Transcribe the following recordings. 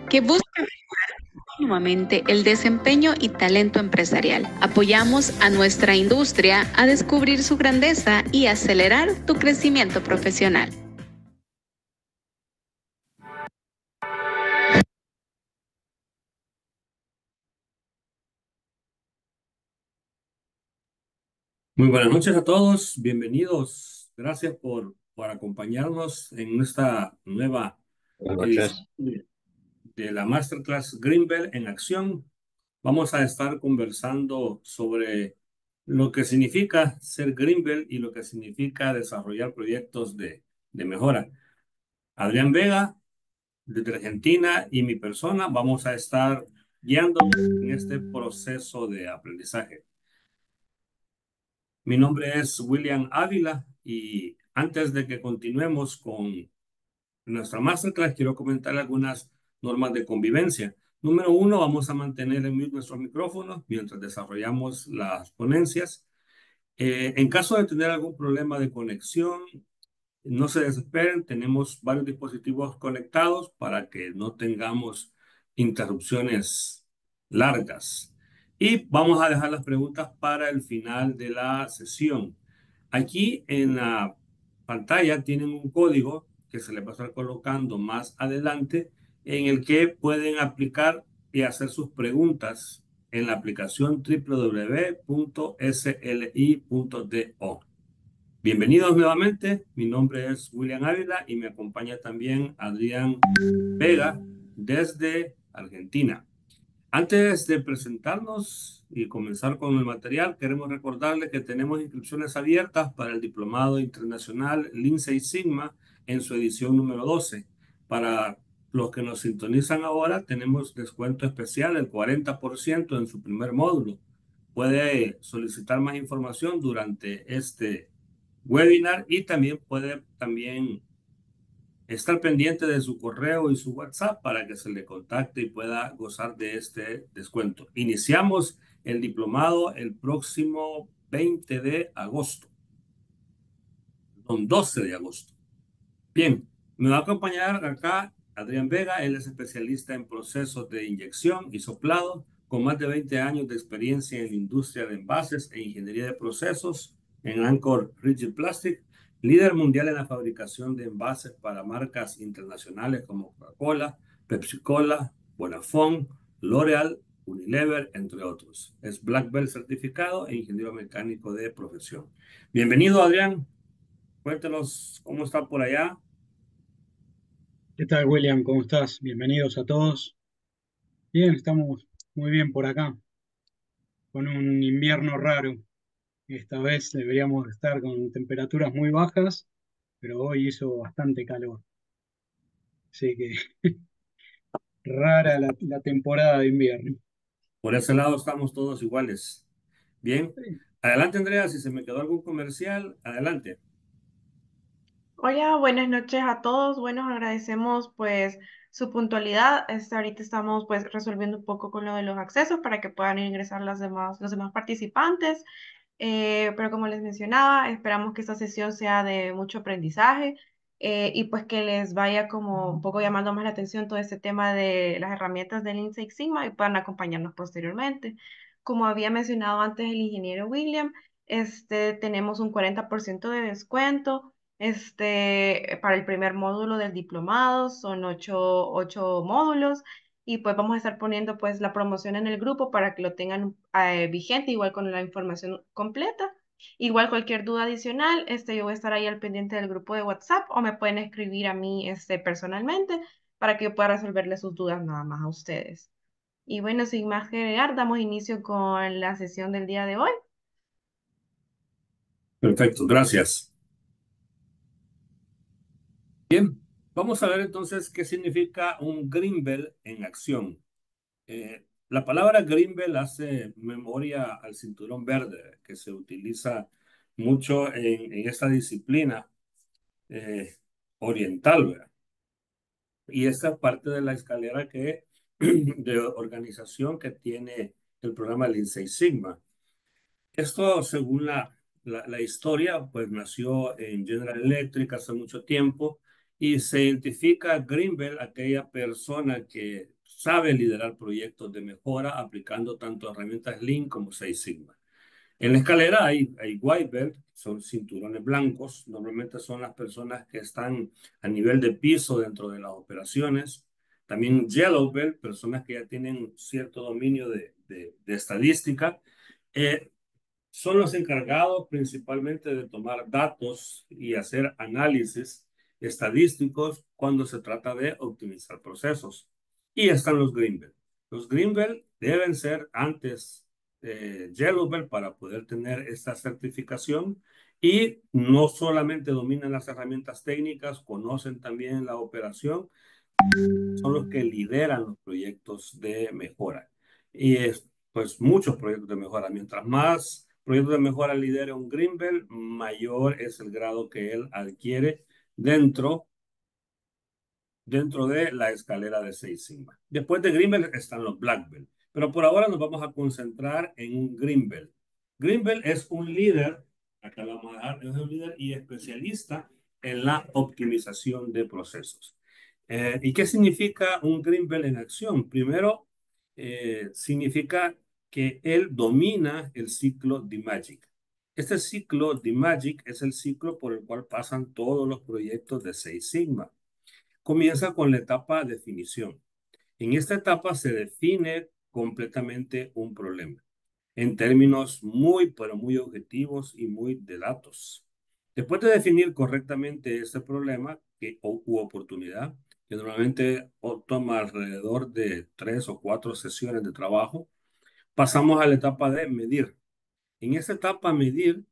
que busca continuamente el desempeño y talento empresarial. Apoyamos a nuestra industria a descubrir su grandeza y acelerar tu crecimiento profesional. Muy buenas noches a todos, bienvenidos. Gracias por acompañarnos en esta nueva Buenas edición noches. de la Masterclass Greenbelt en acción. Vamos a estar conversando sobre lo que significa ser Greenbelt y lo que significa desarrollar proyectos de mejora. Adrián Vega, desde Argentina, y mi persona vamos a estar guiándonos en este proceso de aprendizaje. Mi nombre es William Ávila y antes de que continuemos con nuestra masterclass, quiero comentar algunas normas de convivencia. Número uno, vamos a mantener en mute nuestros micrófonos mientras desarrollamos las ponencias. En caso de tener algún problema de conexión, no se desesperen, tenemos varios dispositivos conectados para que no tengamos interrupciones largas. Y vamos a dejar las preguntas para el final de la sesión. Aquí en la pantalla tienen un código que se les va a estar colocando más adelante en el que pueden aplicar y hacer sus preguntas en la aplicación www.sli.do. Bienvenidos nuevamente, mi nombre es William Ávila y me acompaña también Adrián Vega desde Argentina. Antes de presentarnos y comenzar con el material, queremos recordarles que tenemos inscripciones abiertas para el Diplomado Internacional Lean Six Sigma en su edición número 12. Para los que nos sintonizan ahora, tenemos descuento especial del 40% en su primer módulo. Puede solicitar más información durante este webinar y también puede estar pendiente de su correo y su WhatsApp para que se le contacte y pueda gozar de este descuento. Iniciamos el diplomado el próximo 20 de agosto, perdón, 12 de agosto. Bien, me va a acompañar acá Adrián Vega, él es especialista en procesos de inyección y soplado, con más de 20 años de experiencia en la industria de envases e ingeniería de procesos en Anchor Rigid Plastic, líder mundial en la fabricación de envases para marcas internacionales como Coca-Cola, Pepsi-Cola, Bonafont, L'Oreal, Unilever, entre otros. Es Black Belt certificado e ingeniero mecánico de profesión. Bienvenido, Adrián. Cuéntanos cómo está por allá. ¿Qué tal, William? ¿Cómo estás? Bienvenidos a todos. Bien, estamos muy bien por acá, con un invierno raro. Esta vez deberíamos estar con temperaturas muy bajas, pero hoy hizo bastante calor. Así que rara la temporada de invierno. Por ese lado estamos todos iguales. Bien. Sí. Adelante, Andrea, si se me quedó algún comercial, adelante. Hola, buenas noches a todos. Bueno, agradecemos pues su puntualidad. Ahorita estamos pues resolviendo un poco con lo de los accesos para que puedan ingresar los demás participantes. Pero como les mencionaba, esperamos que esta sesión sea de mucho aprendizaje y pues que les vaya como un poco llamando más la atención todo este tema de las herramientas del Lean Six Sigma y puedan acompañarnos posteriormente. Como había mencionado antes el ingeniero William, tenemos un 40% de descuento. Para el primer módulo del diplomado son ocho módulos y pues vamos a estar poniendo pues la promoción en el grupo para que lo tengan vigente, igual con la información completa. Igual cualquier duda adicional, yo voy a estar ahí al pendiente del grupo de WhatsApp o me pueden escribir a mí, personalmente para que yo pueda resolverle sus dudas nada más a ustedes. Y bueno, sin más que agregar, damos inicio con la sesión del día de hoy. Perfecto, gracias. Bien, vamos a ver entonces qué significa un Greenbelt en acción. La palabra Greenbelt hace memoria al cinturón verde que se utiliza mucho en esta disciplina eh, oriental, ¿verdad? Y esta es parte de la escalera de organización que tiene el programa Lean Six Sigma. Esto, según la historia, pues nació en General Electric hace mucho tiempo y se identifica Greenbelt, aquella persona que sabe liderar proyectos de mejora aplicando tanto herramientas Lean como Six Sigma. En la escalera hay white belt, son cinturones blancos, normalmente son las personas que están a nivel de piso dentro de las operaciones. También yellow belt, personas que ya tienen cierto dominio de estadística. Eh, Son los encargados principalmente de tomar datos y hacer análisis estadísticos cuando se trata de optimizar procesos. Y están los green belt. Los green belt deben ser antes yellow belt para poder tener esta certificación y no solamente dominan las herramientas técnicas, conocen también la operación, son los que lideran los proyectos de mejora. Y es, pues muchos proyectos de mejora. Mientras más proyectos de mejora lidera un Greenbelt, mayor es el grado que él adquiere dentro, dentro de la escalera de Six Sigma. Después de Greenbelt están los Black Belt. Pero por ahora nos vamos a concentrar en un Greenbelt. Greenbelt es un líder, acá lo vamos a dejar, es un líder y especialista en la optimización de procesos. ¿Y qué significa un Green Belt en acción? Primero, significa que él domina el ciclo de Magic. Este ciclo de Magic es el ciclo por el cual pasan todos los proyectos de Six Sigma. Comienza con la etapa de definición. En esta etapa se define completamente un problema en términos muy, pero muy objetivos y muy de datos. Después de definir correctamente este problema u oportunidad, que normalmente toma alrededor de 3 o 4 sesiones de trabajo, pasamos a la etapa de medir. En esta etapa medir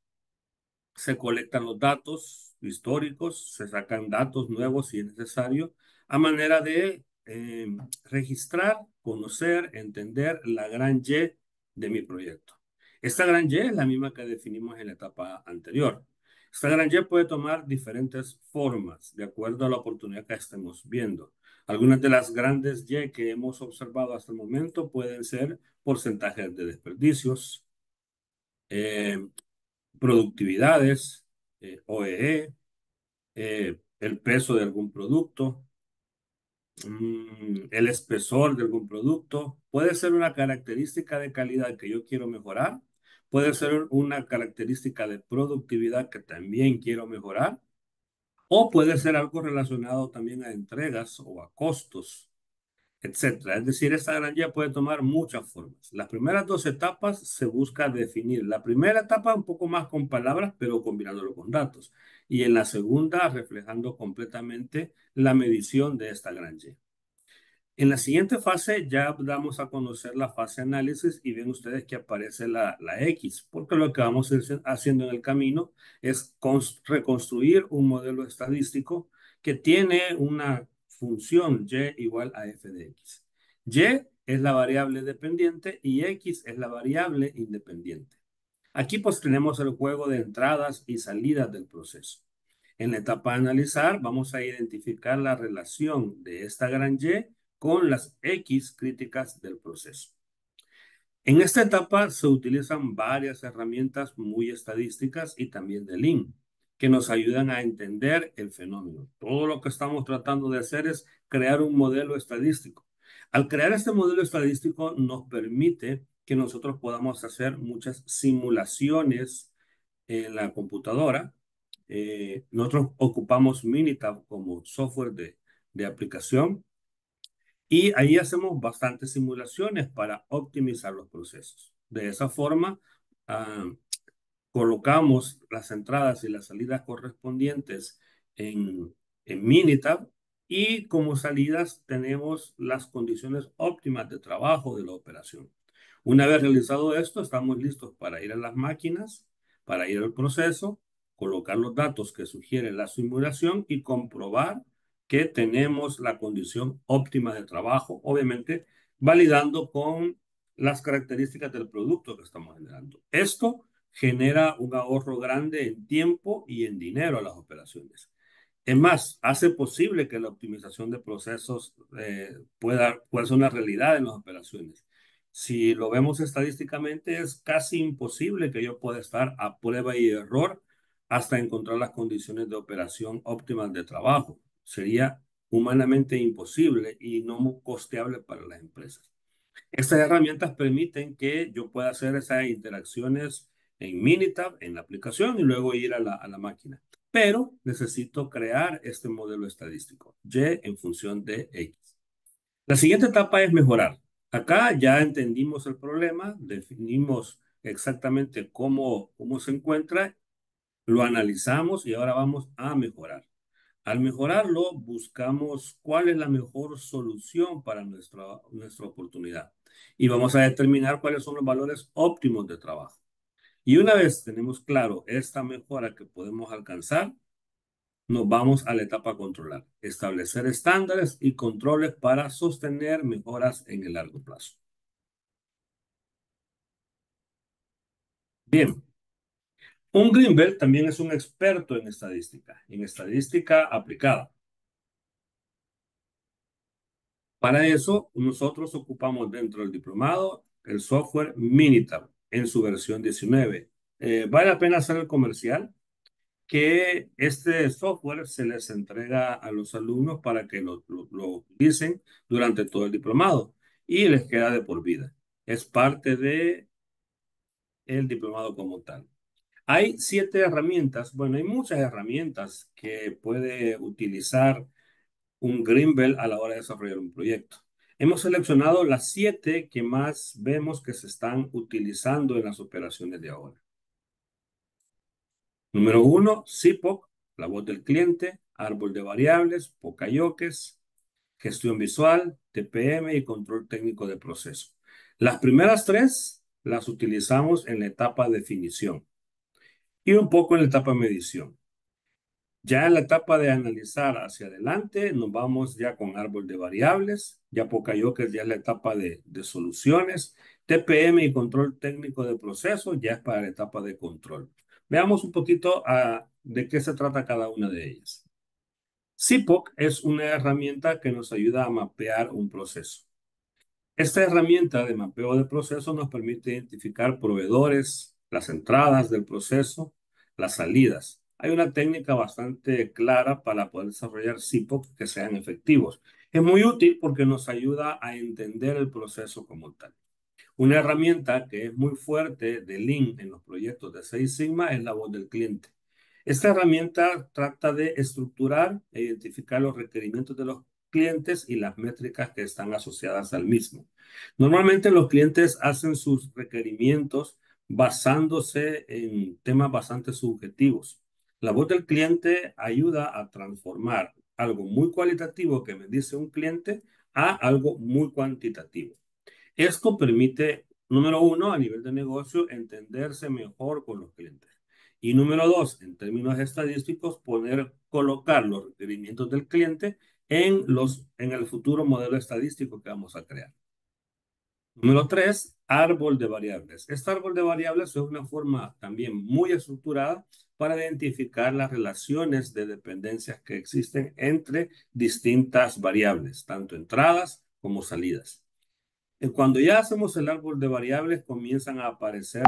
se colectan los datos históricos, se sacan datos nuevos si es necesario, a manera de registrar, conocer, entender la gran Y de mi proyecto. Esta gran Y es la misma que definimos en la etapa anterior. Esta gran Y puede tomar diferentes formas de acuerdo a la oportunidad que estemos viendo. Algunas de las grandes Y que hemos observado hasta el momento pueden ser porcentajes de desperdicios, eh, productividades, OEE, el peso de algún producto, el espesor de algún producto. Puede ser una característica de calidad que yo quiero mejorar. Puede ser una característica de productividad que también quiero mejorar. O puede ser algo relacionado también a entregas o a costos, etcétera. Es decir, esta garantía puede tomar muchas formas. Las primeras 2 etapas se busca definir. La primera etapa un poco más con palabras, pero combinándolo con datos. Y en la segunda, reflejando completamente la medición de esta gran Y. En la siguiente fase ya damos a conocer la fase análisis y ven ustedes que aparece la X, porque lo que vamos a ir haciendo en el camino es reconstruir un modelo estadístico que tiene una función Y igual a f de X. Y es la variable dependiente y X es la variable independiente. Aquí pues tenemos el juego de entradas y salidas del proceso. En la etapa de analizar, vamos a identificar la relación de esta gran Y con las X críticas del proceso. En esta etapa se utilizan varias herramientas muy estadísticas y también de Lean, que nos ayudan a entender el fenómeno. Todo lo que estamos tratando de hacer es crear un modelo estadístico. Al crear este modelo estadístico nos permite que nosotros podamos hacer muchas simulaciones en la computadora. Nosotros ocupamos Minitab como software de aplicación y ahí hacemos bastantes simulaciones para optimizar los procesos. De esa forma, ah, colocamos las entradas y las salidas correspondientes en Minitab y como salidas tenemos las condiciones óptimas de trabajo de la operación. Una vez realizado esto, estamos listos para ir a las máquinas, para ir al proceso, colocar los datos que sugiere la simulación y comprobar que tenemos la condición óptima de trabajo, obviamente validando con las características del producto que estamos generando. Esto genera un ahorro grande en tiempo y en dinero a las operaciones. Es más, hace posible que la optimización de procesos pueda ser una realidad en las operaciones. Si lo vemos estadísticamente, es casi imposible que yo pueda estar a prueba y error hasta encontrar las condiciones de operación óptimas de trabajo. Sería humanamente imposible y no muy costeable para las empresas. Estas herramientas permiten que yo pueda hacer esas interacciones en Minitab, en la aplicación, y luego ir a la máquina. Pero necesito crear este modelo estadístico, Y en función de X. La siguiente etapa es mejorar. Acá ya entendimos el problema, definimos exactamente cómo se encuentra, lo analizamos y ahora vamos a mejorar. Al mejorarlo, buscamos cuál es la mejor solución para nuestra oportunidad y vamos a determinar cuáles son los valores óptimos de trabajo. Y una vez tenemos claro esta mejora que podemos alcanzar, nos vamos a la etapa controlar, establecer estándares y controles para sostener mejoras en el largo plazo. Bien, un Green Belt también es un experto en estadística aplicada. Para eso, nosotros ocupamos dentro del diplomado el software Minitab en su versión 19. Vale la pena hacer el comercial que este software se les entrega a los alumnos para que lo utilicen durante todo el diplomado y les queda de por vida. Es parte de el diplomado como tal. Hay 7 herramientas, bueno, hay muchas herramientas que puede utilizar un Green Belt a la hora de desarrollar un proyecto. Hemos seleccionado las 7 que más vemos que se están utilizando en las operaciones de ahora. Número 1, CPOC, la voz del cliente, árbol de variables, Pokayoques, gestión visual, TPM y control técnico de proceso. Las primeras 3 las utilizamos en la etapa de definición y un poco en la etapa de medición. Ya en la etapa de analizar hacia adelante, nos vamos ya con árbol de variables, ya Pokayoke ya es la etapa de soluciones, TPM y control técnico de proceso ya es para la etapa de control. Veamos un poquito de qué se trata cada una de ellas. CPOC es una herramienta que nos ayuda a mapear un proceso. Esta herramienta de mapeo de proceso nos permite identificar proveedores, las entradas del proceso, las salidas. Hay una técnica bastante clara para poder desarrollar CPOC que sean efectivos. Es muy útil porque nos ayuda a entender el proceso como tal. Una herramienta que es muy fuerte de Lean en los proyectos de Six Sigma es la voz del cliente. Esta herramienta trata de estructurar e identificar los requerimientos de los clientes y las métricas que están asociadas al mismo. Normalmente los clientes hacen sus requerimientos basándose en temas bastante subjetivos. La voz del cliente ayuda a transformar algo muy cualitativo que me dice un cliente a algo muy cuantitativo. Esto permite, número 1, a nivel de negocio, entenderse mejor con los clientes. Y número 2, en términos estadísticos, colocar los requerimientos del cliente en el futuro modelo estadístico que vamos a crear. Número 3, árbol de variables. Este árbol de variables es una forma también muy estructurada para identificar las relaciones de dependencias que existen entre distintas variables, tanto entradas como salidas. Cuando ya hacemos el árbol de variables, comienzan a aparecer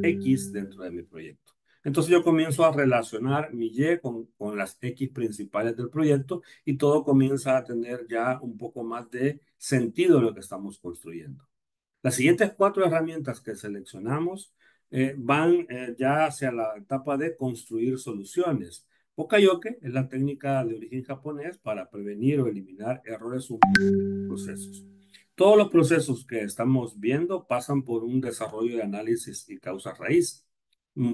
X dentro de mi proyecto. Entonces yo comienzo a relacionar mi Y con las X principales del proyecto y todo comienza a tener ya un poco más de sentido en lo que estamos construyendo. Las siguientes 4 herramientas que seleccionamos van ya hacia la etapa de construir soluciones. Pokayoke es la técnica de origen japonés para prevenir o eliminar errores humanos en procesos. Todos los procesos que estamos viendo pasan por un desarrollo de análisis y causa raíz.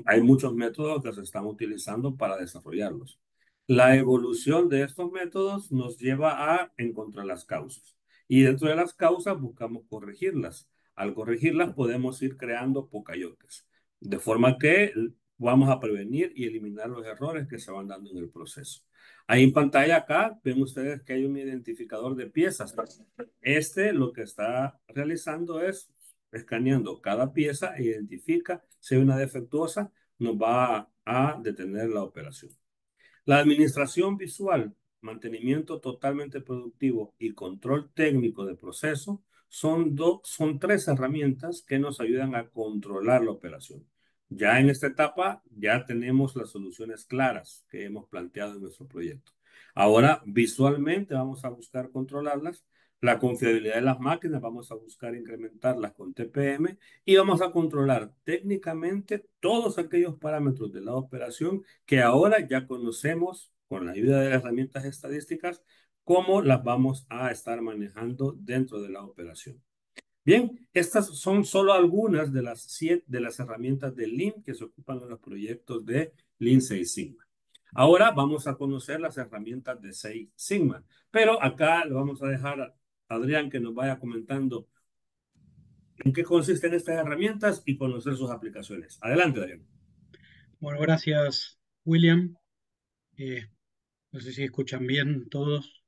Hay muchos métodos que se están utilizando para desarrollarlos. La evolución de estos métodos nos lleva a encontrar las causas. Y dentro de las causas buscamos corregirlas. Al corregirlas podemos ir creando Pokayokes. De forma que vamos a prevenir y eliminar los errores que se van dando en el proceso. Ahí en pantalla acá ven ustedes que hay un identificador de piezas. Lo que está realizando es escaneando cada pieza e identifica si hay una defectuosa, nos va a detener la operación. La administración visual, mantenimiento totalmente productivo y control técnico de proceso son 3 herramientas que nos ayudan a controlar la operación. Ya en esta etapa ya tenemos las soluciones claras que hemos planteado en nuestro proyecto. Ahora, visualmente vamos a buscar controlarlas. La confiabilidad de las máquinas vamos a buscar incrementarlas con TPM y vamos a controlar técnicamente todos aquellos parámetros de la operación que ahora ya conocemos con la ayuda de las herramientas estadísticas, cómo las vamos a estar manejando dentro de la operación. Bien, estas son solo algunas de las herramientas de Lean que se ocupan en los proyectos de Lean Six Sigma. Ahora vamos a conocer las herramientas de Six Sigma, pero acá le vamos a dejar a Adrián que nos vaya comentando en qué consisten estas herramientas y conocer sus aplicaciones. Adelante, Adrián. Bueno, gracias, William. Eh, no sé si escuchan bien todos.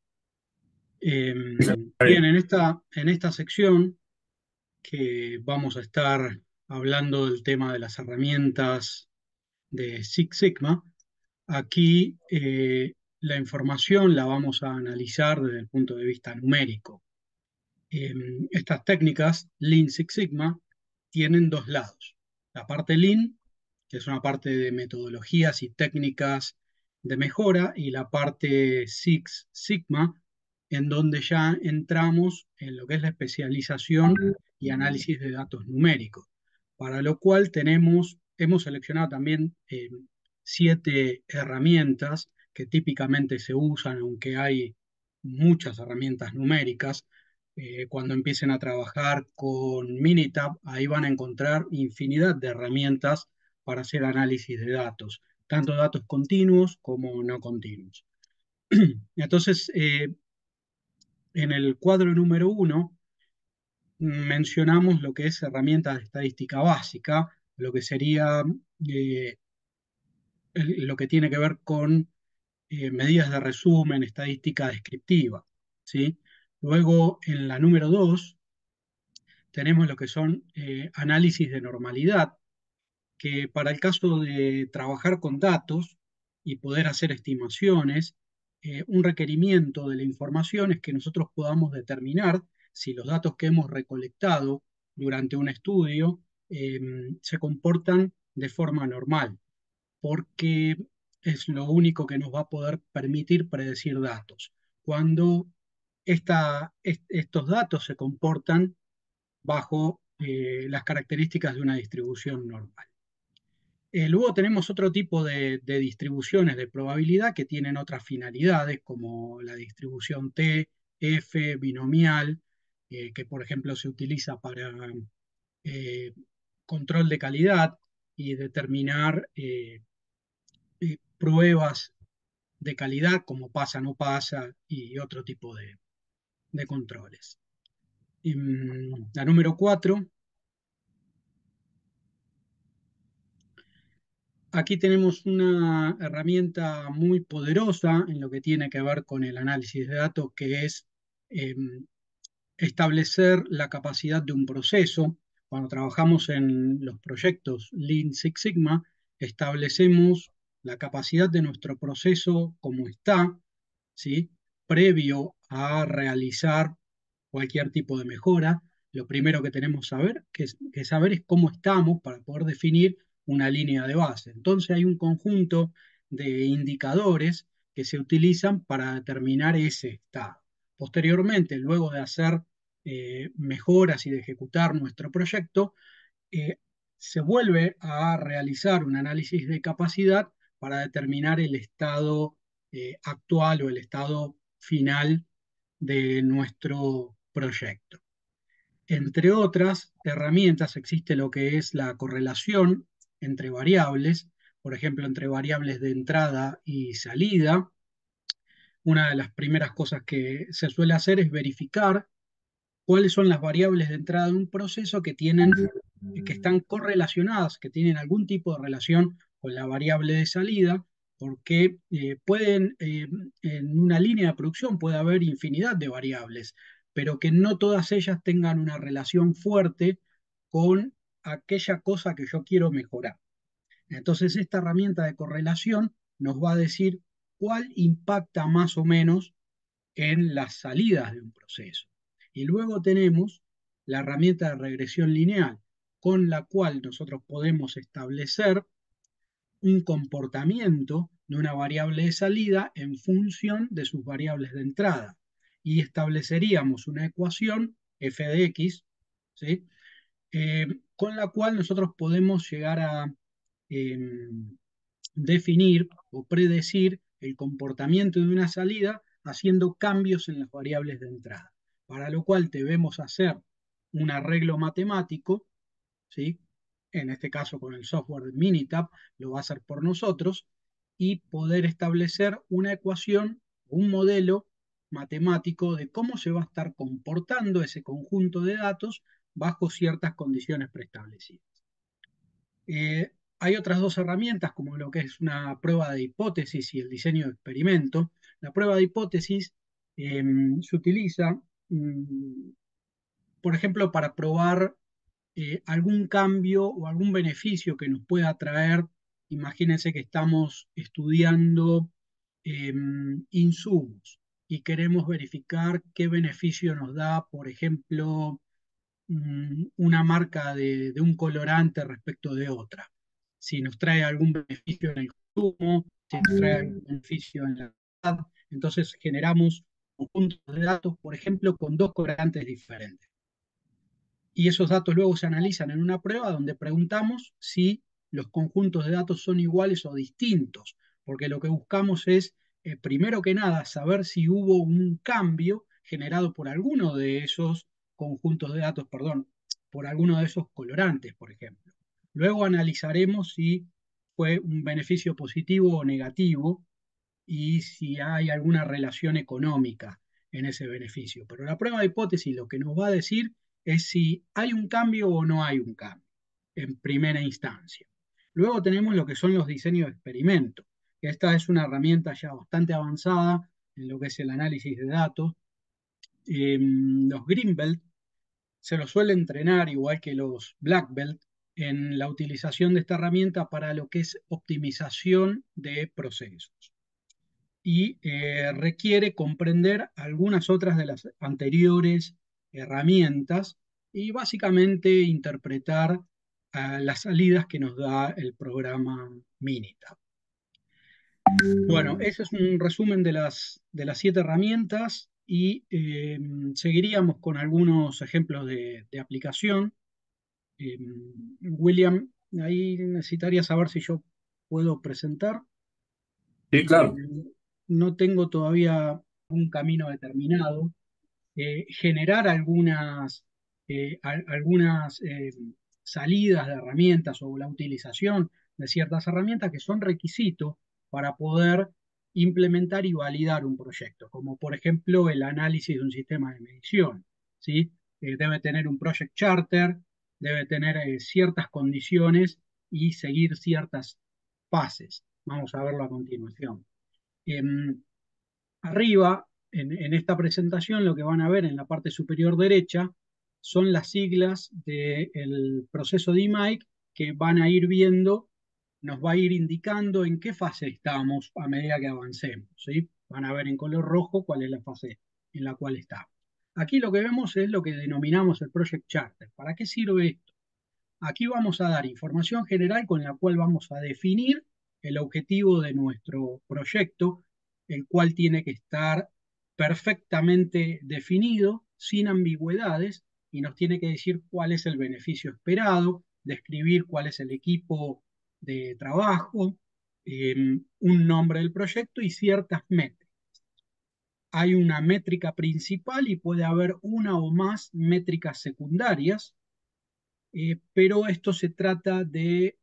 Bien, en esta sección que vamos a estar hablando del tema de las herramientas de Six Sigma, aquí la información la vamos a analizar desde el punto de vista numérico. Estas técnicas, Lean Six Sigma, tienen dos lados. La parte Lean, que es una parte de metodologías y técnicas de mejora, y la parte Six Sigma, en donde ya entramos en lo que es la especialización y análisis de datos numéricos, para lo cual hemos seleccionado también 7 herramientas que típicamente se usan, aunque hay muchas herramientas numéricas. Cuando empiecen a trabajar con Minitab, ahí van a encontrar infinidad de herramientas para hacer análisis de datos, tanto datos continuos como no continuos. Entonces, en el cuadro número 1 mencionamos lo que es herramientas de estadística básica, lo que sería lo que tiene que ver con medidas de resumen, estadística descriptiva, ¿sí? Luego, en la número 2 tenemos lo que son análisis de normalidad, que para el caso de trabajar con datos y poder hacer estimaciones, un requerimiento de la información es que nosotros podamos determinar si los datos que hemos recolectado durante un estudio se comportan de forma normal, porque es lo único que nos va a poder permitir predecir datos. Cuando estos datos se comportan bajo las características de una distribución normal. Luego tenemos otro tipo de distribuciones de probabilidad que tienen otras finalidades, como la distribución T, F, binomial, que por ejemplo se utiliza para eh, control de calidad y determinar pruebas de calidad, como pasa, no pasa, y otro tipo de controles. La número 4. Aquí tenemos una herramienta muy poderosa en lo que tiene que ver con el análisis de datos, que es eh, establecer la capacidad de un proceso. Cuando trabajamos en los proyectos Lean Six Sigma, establecemos la capacidad de nuestro proceso como está, ¿sí? Previo a realizar cualquier tipo de mejora. Lo primero que tenemos que saber es cómo estamos para poder definir una línea de base. Entonces hay un conjunto de indicadores que se utilizan para determinar ese estado. Posteriormente, luego de hacer mejoras y de ejecutar nuestro proyecto, eh, se vuelve a realizar un análisis de capacidad para determinar el estado actual o el estado final de nuestro proyecto. Entre otras herramientas existe lo que es la correlación entre variables, por ejemplo, entre variables de entrada y salida. Una de las primeras cosas que se suele hacer es verificar cuáles son las variables de entrada de un proceso que están correlacionadas, que tienen algún tipo de relación con la variable de salida, porque en una línea de producción puede haber infinidad de variables, pero que no todas ellas tengan una relación fuerte con aquella cosa que yo quiero mejorar. Entonces, esta herramienta de correlación nos va a decir cuál impacta más o menos en las salidas de un proceso. Y luego tenemos la herramienta de regresión lineal, con la cual nosotros podemos establecer un comportamiento de una variable de salida en función de sus variables de entrada. Y estableceríamos una ecuación f de x, ¿sí? Con la cual nosotros podemos llegar a definir o predecir el comportamiento de una salida haciendo cambios en las variables de entrada, para lo cual debemos hacer un arreglo matemático, ¿sí? En este caso con el software de Minitab, lo va a hacer por nosotros, y poder establecer una ecuación, un modelo matemático de cómo se va a estar comportando ese conjunto de datos bajo ciertas condiciones preestablecidas. Hay otras dos herramientas, como lo que es una prueba de hipótesis y el diseño de experimento. La prueba de hipótesis se utiliza, por ejemplo, para probar algún cambio o algún beneficio que nos pueda traer. Imagínense que estamos estudiando insumos y queremos verificar qué beneficio nos da, por ejemplo, una marca de un colorante respecto de otra. Si nos trae algún beneficio en el consumo, si nos trae algún beneficio en la edad. Entonces generamos conjuntos de datos, por ejemplo, con dos colorantes diferentes. Y esos datos luego se analizan en una prueba donde preguntamos si los conjuntos de datos son iguales o distintos, porque lo que buscamos es, primero que nada, saber si hubo un cambio generado por alguno de esos conjuntos de datos, perdón, por alguno de esos colorantes, por ejemplo. Luego analizaremos si fue un beneficio positivo o negativo y si hay alguna relación económica en ese beneficio. Pero la prueba de hipótesis lo que nos va a decir es si hay un cambio o no hay un cambio en primera instancia. Luego tenemos lo que son los diseños de experimentos. Esta es una herramienta ya bastante avanzada en lo que es el análisis de datos. Los Green Belt se los suele entrenar, igual que los Black Belt, en la utilización de esta herramienta para lo que es optimización de procesos. Y requiere comprender algunas otras de las anteriores herramientas y básicamente interpretar las salidas que nos da el programa Minitab. Bueno, ese es un resumen de las 7 herramientas y seguiríamos con algunos ejemplos de aplicación. William, ahí necesitaría saber si yo puedo presentar. Sí, claro. No tengo todavía un camino determinado. Generar algunas salidas de herramientas o la utilización de ciertas herramientas que son requisitos para poder implementar y validar un proyecto, como por ejemplo el análisis de un sistema de medición, ¿sí? Debe tener un project charter, debe tener ciertas condiciones y seguir ciertas fases. Vamos a verlo a continuación. Arriba, en esta presentación, lo que van a ver en la parte superior derecha son las siglas del proceso de IMAIC que van a ir viendo, nos va a ir indicando en qué fase estamos a medida que avancemos, ¿sí? Van a ver en color rojo cuál es la fase en la cual estamos. Aquí lo que vemos es lo que denominamos el Project Charter. ¿Para qué sirve esto? Aquí vamos a dar información general con la cual vamos a definir el objetivo de nuestro proyecto, el cual tiene que estar perfectamente definido, sin ambigüedades, y nos tiene que decir cuál es el beneficio esperado, describir cuál es el equipo de trabajo, un nombre del proyecto y ciertas métricas. Hay una métrica principal y puede haber una o más métricas secundarias, pero esto se trata de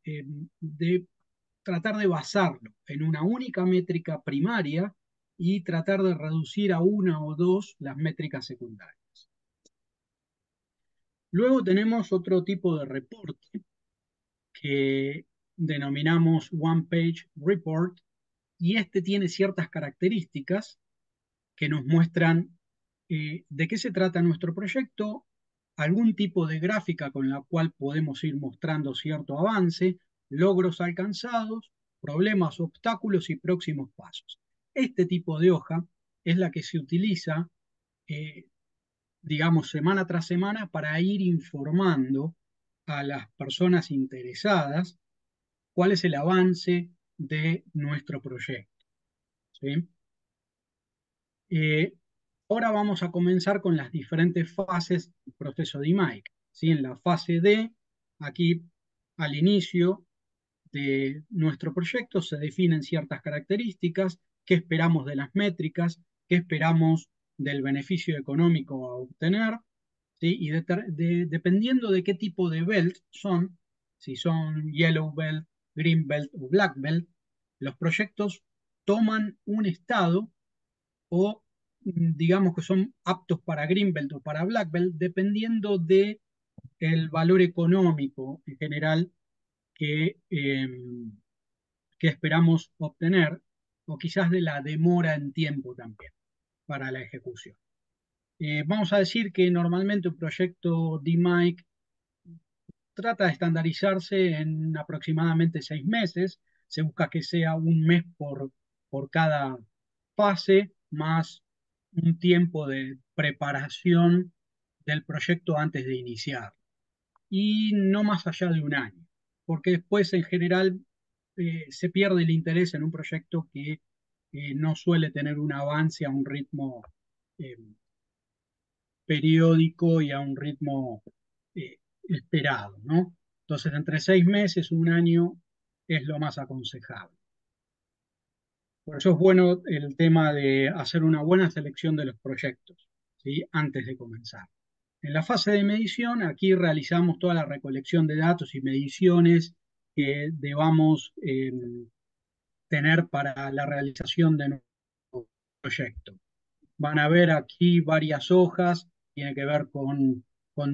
tratar de basarlo en una única métrica primaria y tratar de reducir a una o dos las métricas secundarias. Luego tenemos otro tipo de reporte que denominamos One Page Report, y este tiene ciertas características que nos muestran de qué se trata nuestro proyecto, algún tipo de gráfica con la cual podemos ir mostrando cierto avance, logros alcanzados, problemas, obstáculos y próximos pasos. Este tipo de hoja es la que se utiliza, digamos, semana tras semana para ir informando a las personas interesadas cuál es el avance de nuestro proyecto, ¿sí? Eh, Ahora vamos a comenzar con las diferentes fases del proceso de IMAIC, ¿sí? En la fase D, aquí al inicio de nuestro proyecto se definen ciertas características, qué esperamos de las métricas, qué esperamos del beneficio económico a obtener, ¿sí? Y dependiendo de qué tipo de belt son, si son yellow belt, green belt o black belt, los proyectos toman un estado o digamos que son aptos para green belt o para black belt, dependiendo de el valor económico en general que, que esperamos obtener, o quizás de la demora en tiempo también para la ejecución. Vamos a decir que normalmente un proyecto DMAIC trata de estandarizarse en aproximadamente 6 meses. Se busca que sea un mes por cada fase, más un tiempo de preparación del proyecto antes de iniciar. Y no más allá de un año, porque después en general se pierde el interés en un proyecto que no suele tener un avance a un ritmo eh, periódico y a un ritmo esperado, ¿no? Entonces, entre 6 meses y un año es lo más aconsejable. Por eso es bueno el tema de hacer una buena selección de los proyectos, ¿sí? Antes de comenzar. En la fase de medición, aquí realizamos toda la recolección de datos y mediciones que debamos tener para la realización de nuestro proyecto. Van a ver aquí varias hojas, tiene que ver con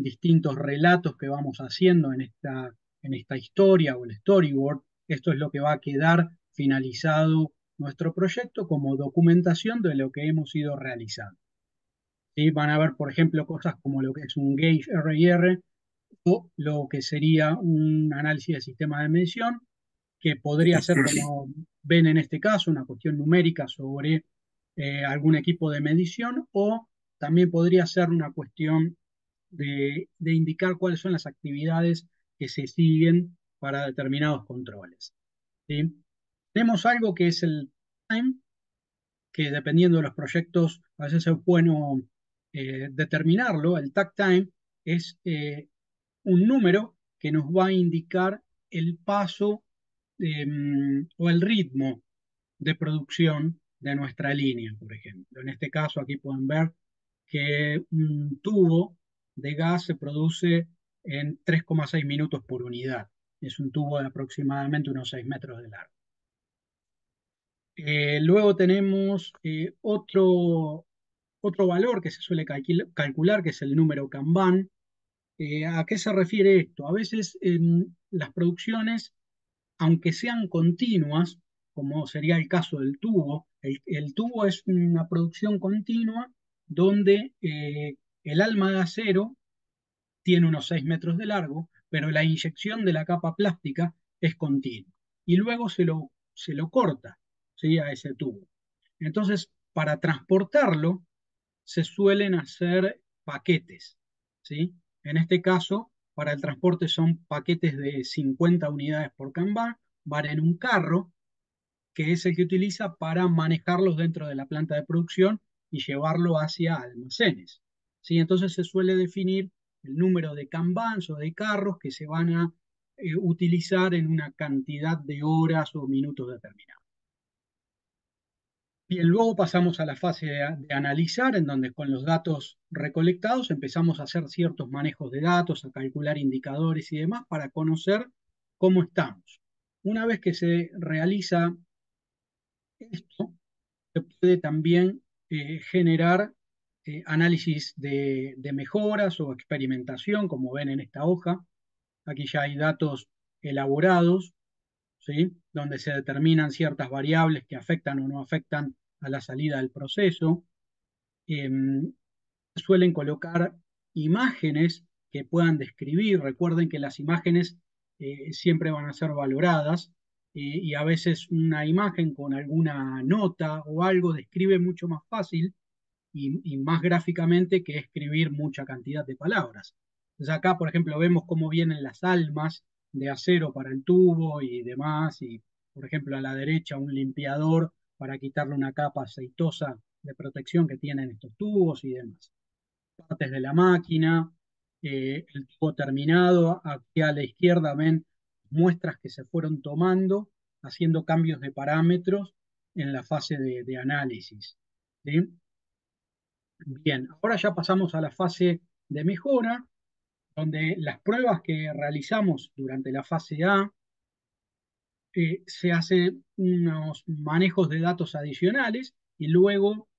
distintos relatos que vamos haciendo en esta historia o el storyboard. Esto es lo que va a quedar finalizado nuestro proyecto como documentación de lo que hemos ido realizando. ¿Sí? Van a ver, por ejemplo, cosas como lo que es un gauge RIR o lo que sería un análisis de sistema de medición, que podría ser, como ven en este caso, una cuestión numérica sobre algún equipo de medición, o también podría ser una cuestión de indicar cuáles son las actividades que se siguen para determinados controles, ¿sí? Tenemos algo que es el time, que dependiendo de los proyectos, a veces es bueno determinarlo. El takt time es un número que nos va a indicar el paso o el ritmo de producción de nuestra línea, por ejemplo. En este caso, aquí pueden ver que un tubo de gas se produce en 3,6 minutos por unidad. Es un tubo de aproximadamente unos 6 metros de largo. Luego tenemos otro valor que se suele calcular, que es el número Kanban. ¿A qué se refiere esto? A veces las producciones, aunque sean continuas, como sería el caso del tubo, el tubo es una producción continua donde el alma de acero tiene unos 6 metros de largo, pero la inyección de la capa plástica es continua. Y luego se lo corta, ¿sí? A ese tubo. Entonces, para transportarlo, se suelen hacer paquetes, ¿sí? En este caso, para el transporte son paquetes de 50 unidades por Kanban, van en un carro, que es el que utiliza para manejarlos dentro de la planta de producción y llevarlo hacia almacenes, ¿sí? Entonces se suele definir el número de Kanbans o de carros que se van a utilizar en una cantidad de horas o minutos determinados. Bien, luego pasamos a la fase de analizar, en donde con los datos recolectados empezamos a hacer ciertos manejos de datos, a calcular indicadores y demás para conocer cómo estamos. Una vez que se realiza esto, se puede también generar análisis de mejoras o experimentación, como ven en esta hoja. Aquí ya hay datos elaborados, ¿sí? Donde se determinan ciertas variables que afectan o no afectan a la salida del proceso. Eh, Suelen colocar imágenes que puedan describir. Recuerden que las imágenes siempre van a ser valoradas y a veces una imagen con alguna nota o algo describe mucho más fácil y más gráficamente que escribir mucha cantidad de palabras. Entonces acá, por ejemplo, vemos cómo vienen las almas de acero para el tubo y demás, y por ejemplo, a la derecha un limpiador para quitarle una capa aceitosa de protección que tienen estos tubos y demás. Partes de la máquina, el tubo terminado, aquí a la izquierda ven muestras que se fueron tomando, haciendo cambios de parámetros en la fase de análisis. ¿Sí? Bien, ahora ya pasamos a la fase de mejora, donde las pruebas que realizamos durante la fase A se hacen unos manejos de datos adicionales y luego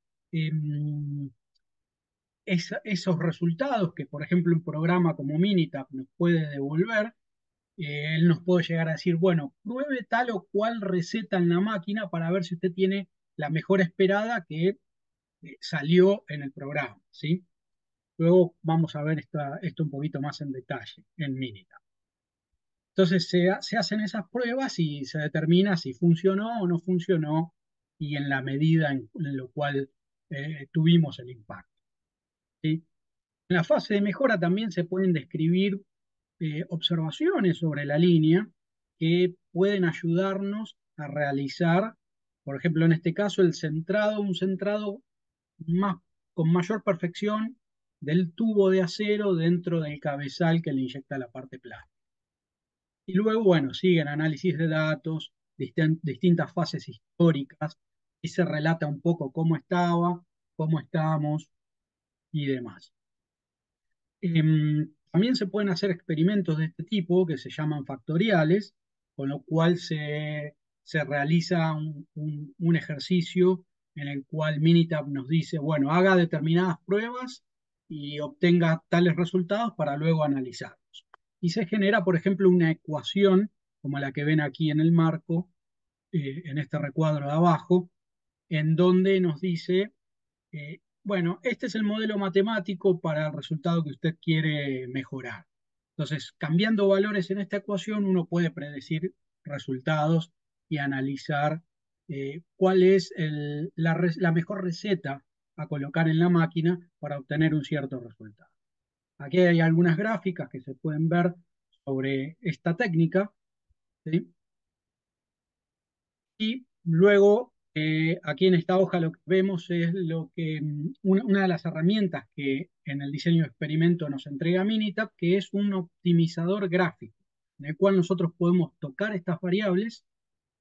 esos resultados que, por ejemplo, un programa como Minitab nos puede devolver, él nos puede llegar a decir, bueno, pruebe tal o cual receta en la máquina para ver si usted tiene la mejor esperada que salió en el programa, ¿sí? Luego vamos a ver esto un poquito más en detalle en Minitab. Entonces se hacen esas pruebas y se determina si funcionó o no funcionó y en la medida en lo cual tuvimos el impacto, ¿sí? En la fase de mejora también se pueden describir observaciones sobre la línea que pueden ayudarnos a realizar, por ejemplo, en este caso, un centrado más, con mayor perfección del tubo de acero dentro del cabezal que le inyecta la parte plástica. Y luego, bueno, siguen análisis de datos, distintas fases históricas, y se relata un poco cómo estaba, cómo estamos y demás. También se pueden hacer experimentos de este tipo que se llaman factoriales, con lo cual se realiza un ejercicio en el cual Minitab nos dice, bueno, haga determinadas pruebas y obtenga tales resultados para luego analizarlos. Y se genera, por ejemplo, una ecuación como la que ven aquí en el marco, en este recuadro de abajo, en donde nos dice bueno, este es el modelo matemático para el resultado que usted quiere mejorar. Entonces, cambiando valores en esta ecuación, uno puede predecir resultados y analizar cuál es la mejor receta a colocar en la máquina para obtener un cierto resultado. Aquí hay algunas gráficas que se pueden ver sobre esta técnica, ¿sí? Y luego, aquí en esta hoja lo que vemos es una de las herramientas que en el diseño de experimento nos entrega Minitab, que es un optimizador gráfico, en el cual nosotros podemos tocar estas variables,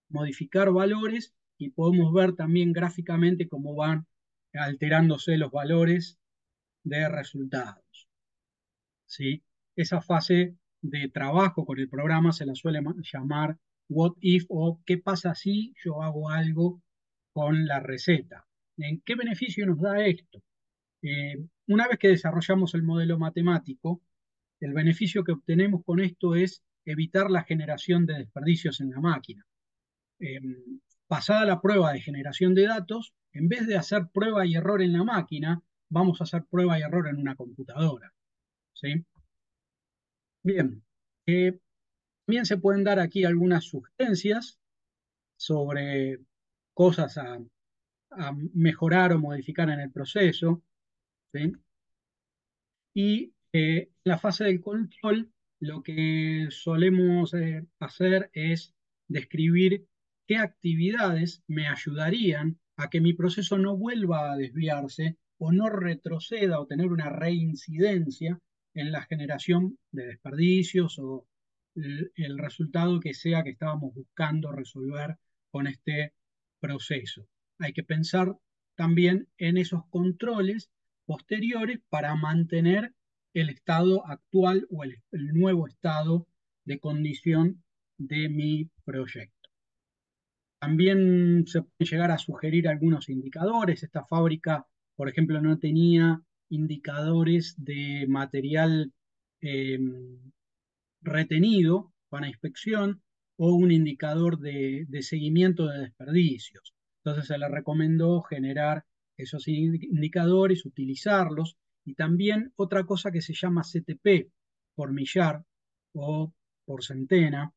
modificar valores y podemos ver también gráficamente cómo van alterándose los valores de resultados, ¿sí? Esa fase de trabajo con el programa se la suele llamar what if o qué pasa si yo hago algo con la receta. ¿En qué beneficio nos da esto? Una vez que desarrollamos el modelo matemático, el beneficio que obtenemos con esto es evitar la generación de desperdicios en la máquina. Eh, Pasada la prueba de generación de datos, en vez de hacer prueba y error en la máquina, vamos a hacer prueba y error en una computadora, ¿sí? Bien, también se pueden dar aquí algunas sugerencias sobre cosas a mejorar o modificar en el proceso, ¿sí? Y en la fase del control, lo que solemos hacer es describir qué actividades me ayudarían a que mi proceso no vuelva a desviarse o no retroceda o tener una reincidencia en la generación de desperdicios o el resultado que sea que estábamos buscando resolver con este proceso. Hay que pensar también en esos controles posteriores para mantener el estado actual o el nuevo estado de condición de mi proyecto. También se pueden llegar a sugerir algunos indicadores. Esta fábrica, por ejemplo, no tenía indicadores de material eh, retenido para inspección o un indicador de seguimiento de desperdicios. Entonces se le recomendó generar esos indicadores, utilizarlos y también otra cosa que se llama CTP por millar o por centena,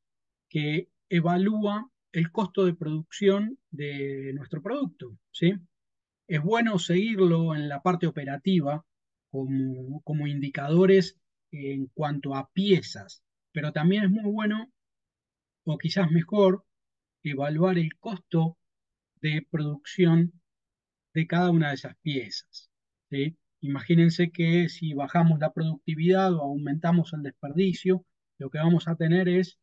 que evalúa el costo de producción de nuestro producto, ¿sí? Es bueno seguirlo en la parte operativa como indicadores en cuanto a piezas, pero también es muy bueno, o quizás mejor, evaluar el costo de producción de cada una de esas piezas, ¿sí? Imagínense que si bajamos la productividad o aumentamos el desperdicio, lo que vamos a tener es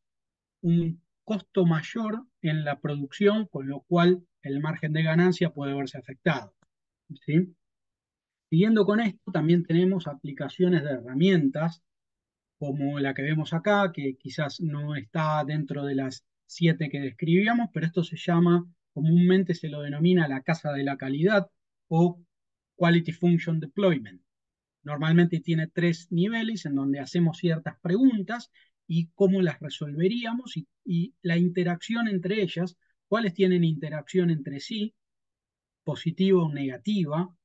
un costo mayor en la producción, con lo cual el margen de ganancia puede verse afectado, ¿sí? Siguiendo con esto, también tenemos aplicaciones de herramientas como la que vemos acá, que quizás no está dentro de las 7 que describíamos, pero esto se llama, comúnmente se lo denomina la casa de la calidad o Quality Function Deployment. Normalmente tiene 3 niveles en donde hacemos ciertas preguntas y cómo las resolveríamos y la interacción entre ellas, cuáles tienen interacción entre sí, positiva o negativa,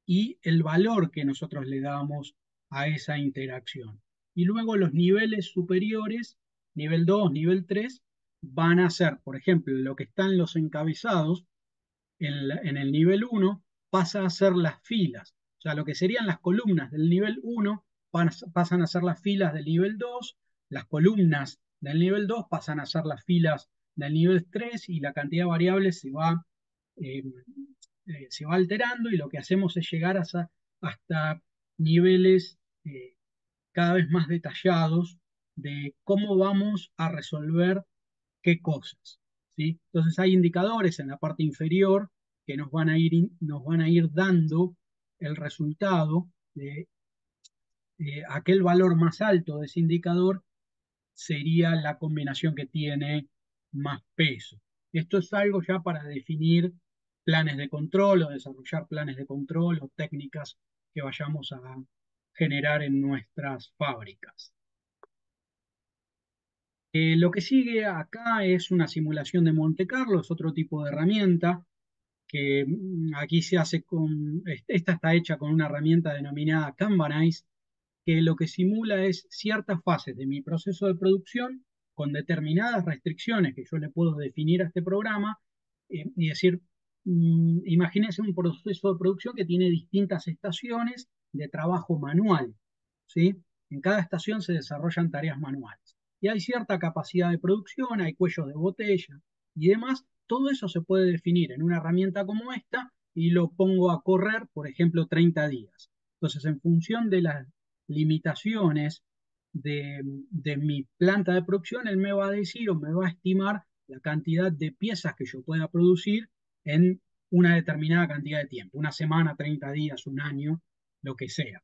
y el valor que nosotros le damos a esa interacción. Y luego los niveles superiores, nivel 2, nivel 3, van a ser, por ejemplo, lo que están los encabezados en el nivel 1 pasa a ser las filas. O sea, lo que serían las columnas del nivel 1 pasan a ser las filas del nivel 2, las columnas del nivel 2 pasan a ser las filas del nivel 3 y la cantidad de variables eh, se va alterando y lo que hacemos es llegar hasta niveles cada vez más detallados de cómo vamos a resolver qué cosas, ¿sí? Entonces hay indicadores en la parte inferior que nos van a ir dando el resultado de aquel valor más alto de ese indicador sería la combinación que tiene más peso. Esto es algo ya para definir planes de control o desarrollar planes de control o técnicas que vayamos a generar en nuestras fábricas. Lo que sigue acá es una simulación de Monte Carlo, es otro tipo de herramienta que aquí se hace esta está hecha con una herramienta denominada Kanbanize, que lo que simula es ciertas fases de mi proceso de producción con determinadas restricciones que yo le puedo definir a este programa y decir, imagínense un proceso de producción que tiene distintas estaciones de trabajo manual, ¿sí? En cada estación se desarrollan tareas manuales. Y hay cierta capacidad de producción, hay cuellos de botella y demás. Todo eso se puede definir en una herramienta como esta y lo pongo a correr, por ejemplo, 30 días. Entonces, en función de las limitaciones de mi planta de producción, él me va a decir o me va a estimar la cantidad de piezas que yo pueda producir en una determinada cantidad de tiempo, una semana, 30 días, un año, lo que sea.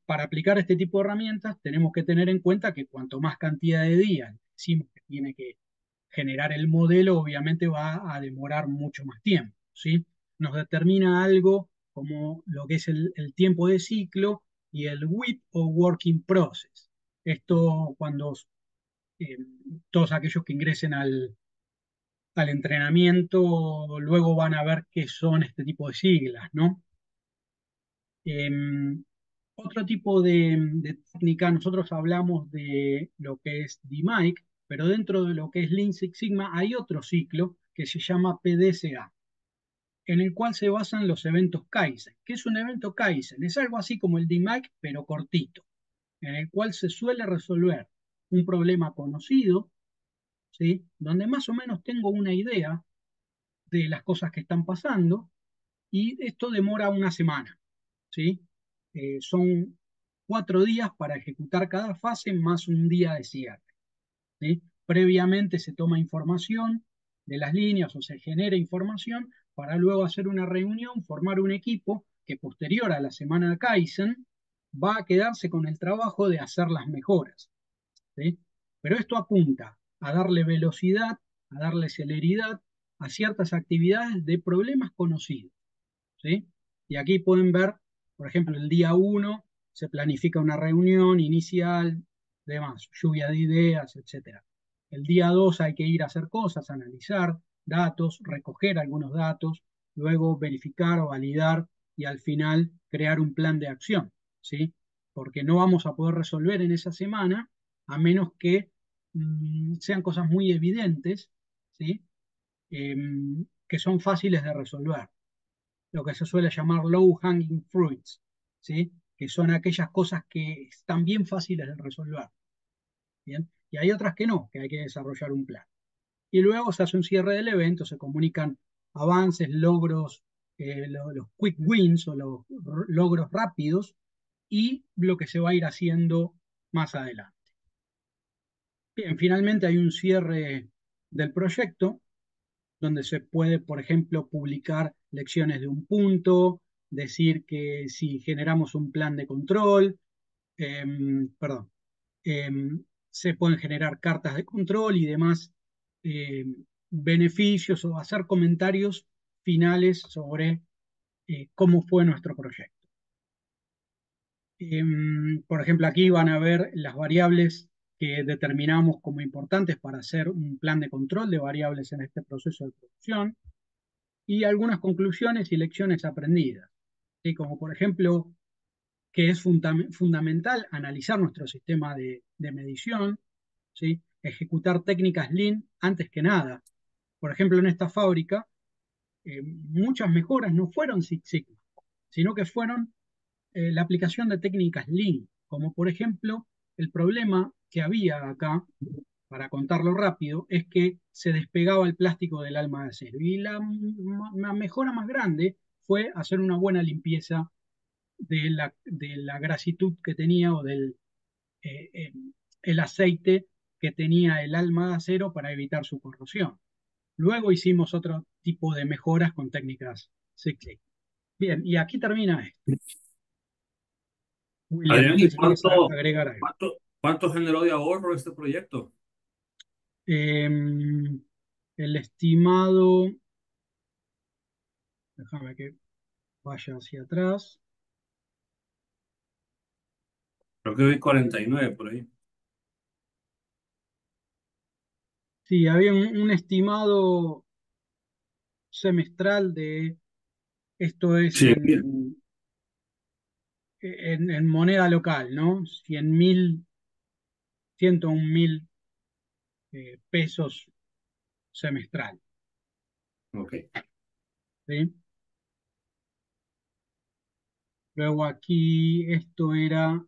Para aplicar este tipo de herramientas tenemos que tener en cuenta que cuanto más cantidad de días decimos que tiene que generar el modelo, obviamente va a demorar mucho más tiempo, ¿sí? Nos determina algo como lo que es el tiempo de ciclo y el WIP o Working Process. Esto cuando eh, todos aquellos que ingresen al entrenamiento luego van a ver qué son este tipo de siglas, ¿no? Otro tipo de técnica, nosotros hablamos de lo que es DMAIC, pero dentro de lo que es Lean Six Sigma hay otro ciclo que se llama PDCA, en el cual se basan los eventos Kaizen. ¿Qué es un evento Kaizen? Es algo así como el DMAIC, pero cortito, en el cual se suele resolver un problema conocido, ¿sí? Donde más o menos tengo una idea de las cosas que están pasando y esto demora una semana, ¿sí? Son 4 días para ejecutar cada fase más un día de cierre, ¿sí? Previamente se toma información de las líneas o se genera información para luego hacer una reunión, formar un equipo que posterior a la semana de Kaizen va a quedarse con el trabajo de hacer las mejoras, ¿sí? Pero esto apunta a darle velocidad, a darle celeridad a ciertas actividades de problemas conocidos, ¿sí? Y aquí pueden ver, por ejemplo, el día 1 se planifica una reunión inicial, demás, lluvia de ideas, etcétera. El día 2 hay que ir a hacer cosas, analizar datos, recoger algunos datos, luego verificar o validar y al final crear un plan de acción, ¿sí? Porque no vamos a poder resolver en esa semana a menos que sean cosas muy evidentes, ¿sí? Que son fáciles de resolver, lo que se suele llamar low hanging fruits, ¿sí? Que son aquellas cosas que están bien fáciles de resolver, ¿bien? Y hay otras que no, que hay que desarrollar un plan. y luego se hace un cierre del evento, se comunican avances, logros, los quick wins o los logros rápidos y lo que se va a ir haciendo más adelante. Bien, finalmente hay un cierre del proyecto donde se puede, por ejemplo, publicar lecciones de un punto, decir que si generamos un plan de control, perdón, se pueden generar cartas de control y demás beneficios o hacer comentarios finales sobre cómo fue nuestro proyecto. Por ejemplo, aquí van a ver las variables que determinamos como importantes para hacer un plan de control de variables en este proceso de producción y algunas conclusiones y lecciones aprendidas, ¿sí? Como por ejemplo que es fundamental analizar nuestro sistema de medición, ¿sí? Ejecutar técnicas Lean antes que nada. Por ejemplo, en esta fábrica, muchas mejoras no fueron Six Sigma, sino que fueron la aplicación de técnicas Lean, como por ejemplo el problema que había acá, para contarlo rápido, es que se despegaba el plástico del alma de acero. Y la mejora más grande fue hacer una buena limpieza de la grasitud que tenía o del eh, eh, el aceite que tenía el alma de acero para evitar su corrosión. Luego hicimos otro tipo de mejoras con técnicas Six Sigma. Bien, y aquí termina esto. William, no Adrián, sé ¿y si quieres agregar algo. cuánto generó de ahorro este proyecto? El estimado, déjame que vaya hacia atrás. Creo que vi 49 por ahí. Sí, había un estimado semestral de, esto es Sí, en moneda local, ¿no? 100.000, 101.000 pesos semestral, ok. ¿sí? Luego aquí esto era,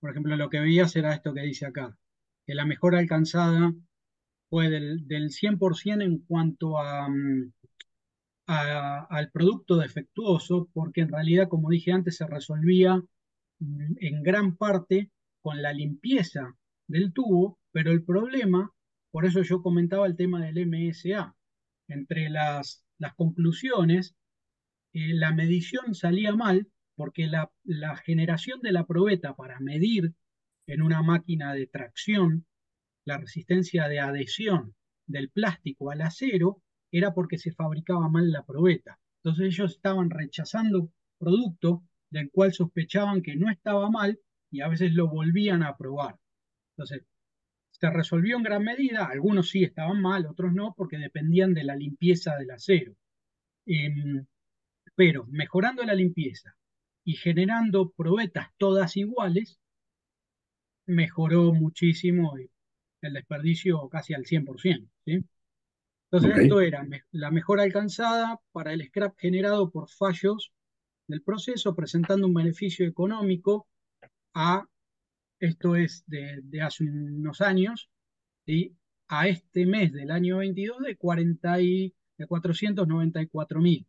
por ejemplo, lo que veías era esto que dice acá, que la mejora alcanzada fue del 100% en cuanto al producto defectuoso, porque en realidad, como dije antes, se resolvía en gran parte con la limpieza del tubo, pero el problema, por eso yo comentaba el tema del MSA, entre las conclusiones, la medición salía mal porque la generación de la probeta para medir en una máquina de tracción la resistencia de adhesión del plástico al acero era porque se fabricaba mal la probeta. Entonces ellos estaban rechazando producto del cual sospechaban que no estaba mal y a veces lo volvían a probar. Entonces, se resolvió en gran medida, algunos sí estaban mal, otros no, porque dependían de la limpieza del acero. Eh, pero mejorando la limpieza y generando probetas todas iguales, mejoró muchísimo el desperdicio casi al 100%, ¿sí? Entonces Ok. esto era la mejora alcanzada para el scrap generado por fallos del proceso, presentando un beneficio económico a, esto es de hace unos años, ¿sí? A este mes del año 22 de 494.000,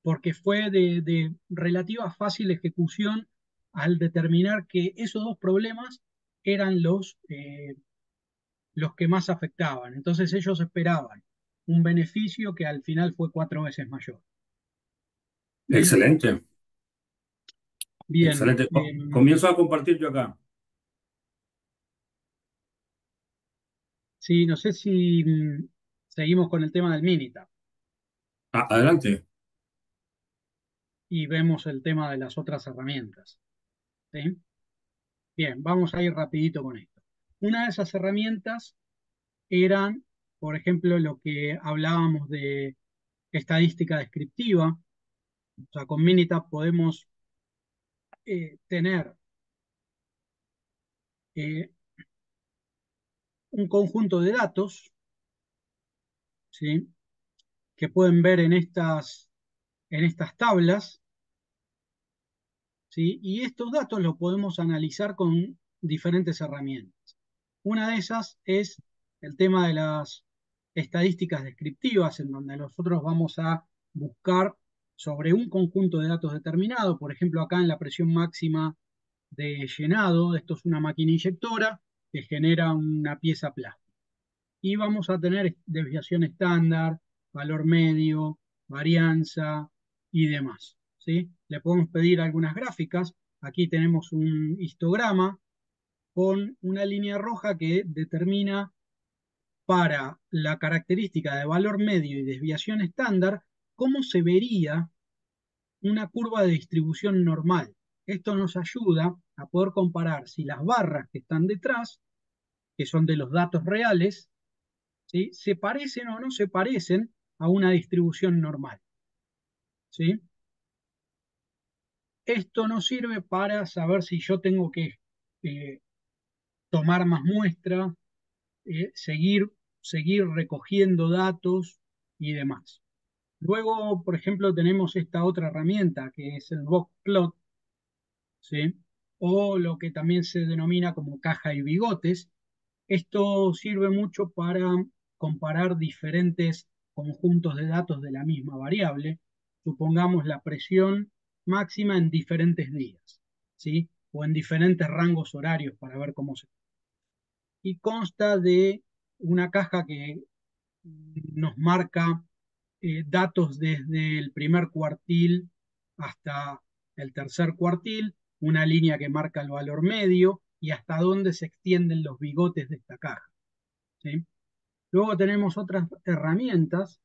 porque fue de relativa fácil ejecución al determinar que esos dos problemas eran los que más afectaban. Entonces ellos esperaban un beneficio que al final fue 4 veces mayor. ¿Sí? Excelente, Bien. excelente. Comienzo a compartir yo acá. Sí, no sé si seguimos con el tema del Minitab Adelante. y vemos el tema de las otras herramientas. ¿Sí? Bien, vamos a ir rapidito con esto. Una de esas herramientas eran, por ejemplo, lo que hablábamos de estadística descriptiva. O sea, con Minitab podemos tener eh, un conjunto de datos, ¿sí? Que pueden ver en estas tablas, ¿sí? Y estos datos los podemos analizar con diferentes herramientas. Una de esas es el tema de las estadísticas descriptivas, en donde nosotros vamos a buscar sobre un conjunto de datos determinado. Por ejemplo, acá en la presión máxima de llenado, esto es una máquina inyectora que genera una pieza plástica. Y vamos a tener desviación estándar, valor medio, varianza y demás, ¿sí? Le podemos pedir algunas gráficas. Aquí tenemos un histograma con una línea roja que determina para la característica de valor medio y desviación estándar cómo se vería una curva de distribución normal. Esto nos ayuda a poder comparar si las barras que están detrás, que son de los datos reales, ¿sí?, se parecen o no se parecen a una distribución normal, ¿sí? Esto nos sirve para saber si yo tengo que eh, tomar más muestra, seguir recogiendo datos y demás. Luego, por ejemplo, tenemos esta otra herramienta que es el boxplot, ¿sí?, o lo que también se denomina como caja y bigotes. Esto sirve mucho para comparar diferentes conjuntos de datos de la misma variable. Supongamos la presión máxima en diferentes días, ¿sí?, o en diferentes rangos horarios para ver cómo se... Y consta de una caja que nos marca datos desde el primer cuartil hasta el tercer cuartil, una línea que marca el valor medio y hasta dónde se extienden los bigotes de esta caja, ¿sí? Luego tenemos otras herramientas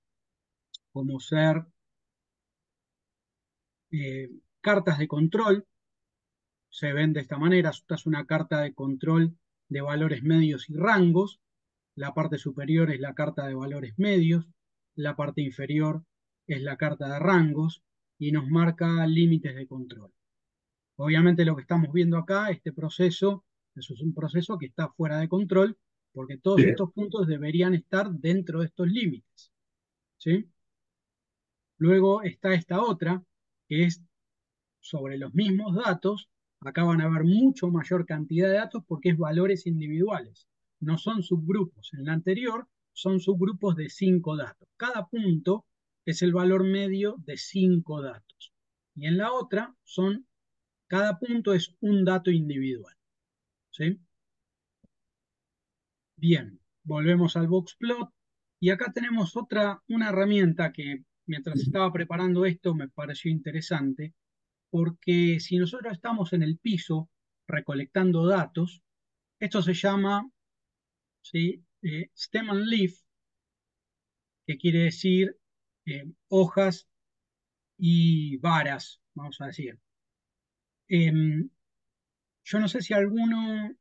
como ser eh, cartas de control. Se ven de esta manera. Esta es una carta de control de valores medios y rangos. La parte superior es la carta de valores medios, la parte inferior es la carta de rangos y nos marca límites de control. Obviamente lo que estamos viendo acá, este proceso, eso es un proceso que está fuera de control porque todos Sí. estos puntos deberían estar dentro de estos límites, ¿sí? Luego está esta otra, que es sobre los mismos datos. Acá van a haber mucho mayor cantidad de datos porque es valores individuales. No son subgrupos. En la anterior son subgrupos de 5 datos. Cada punto es el valor medio de 5 datos. Y en la otra cada punto es un dato individual, ¿sí? Bien, volvemos al boxplot. Y acá tenemos una herramienta que mientras estaba preparando esto me pareció interesante, porque si nosotros estamos en el piso recolectando datos, esto se llama, ¿sí?, stem and leaf, que quiere decir hojas y varas, vamos a decir. Yo no sé si alguno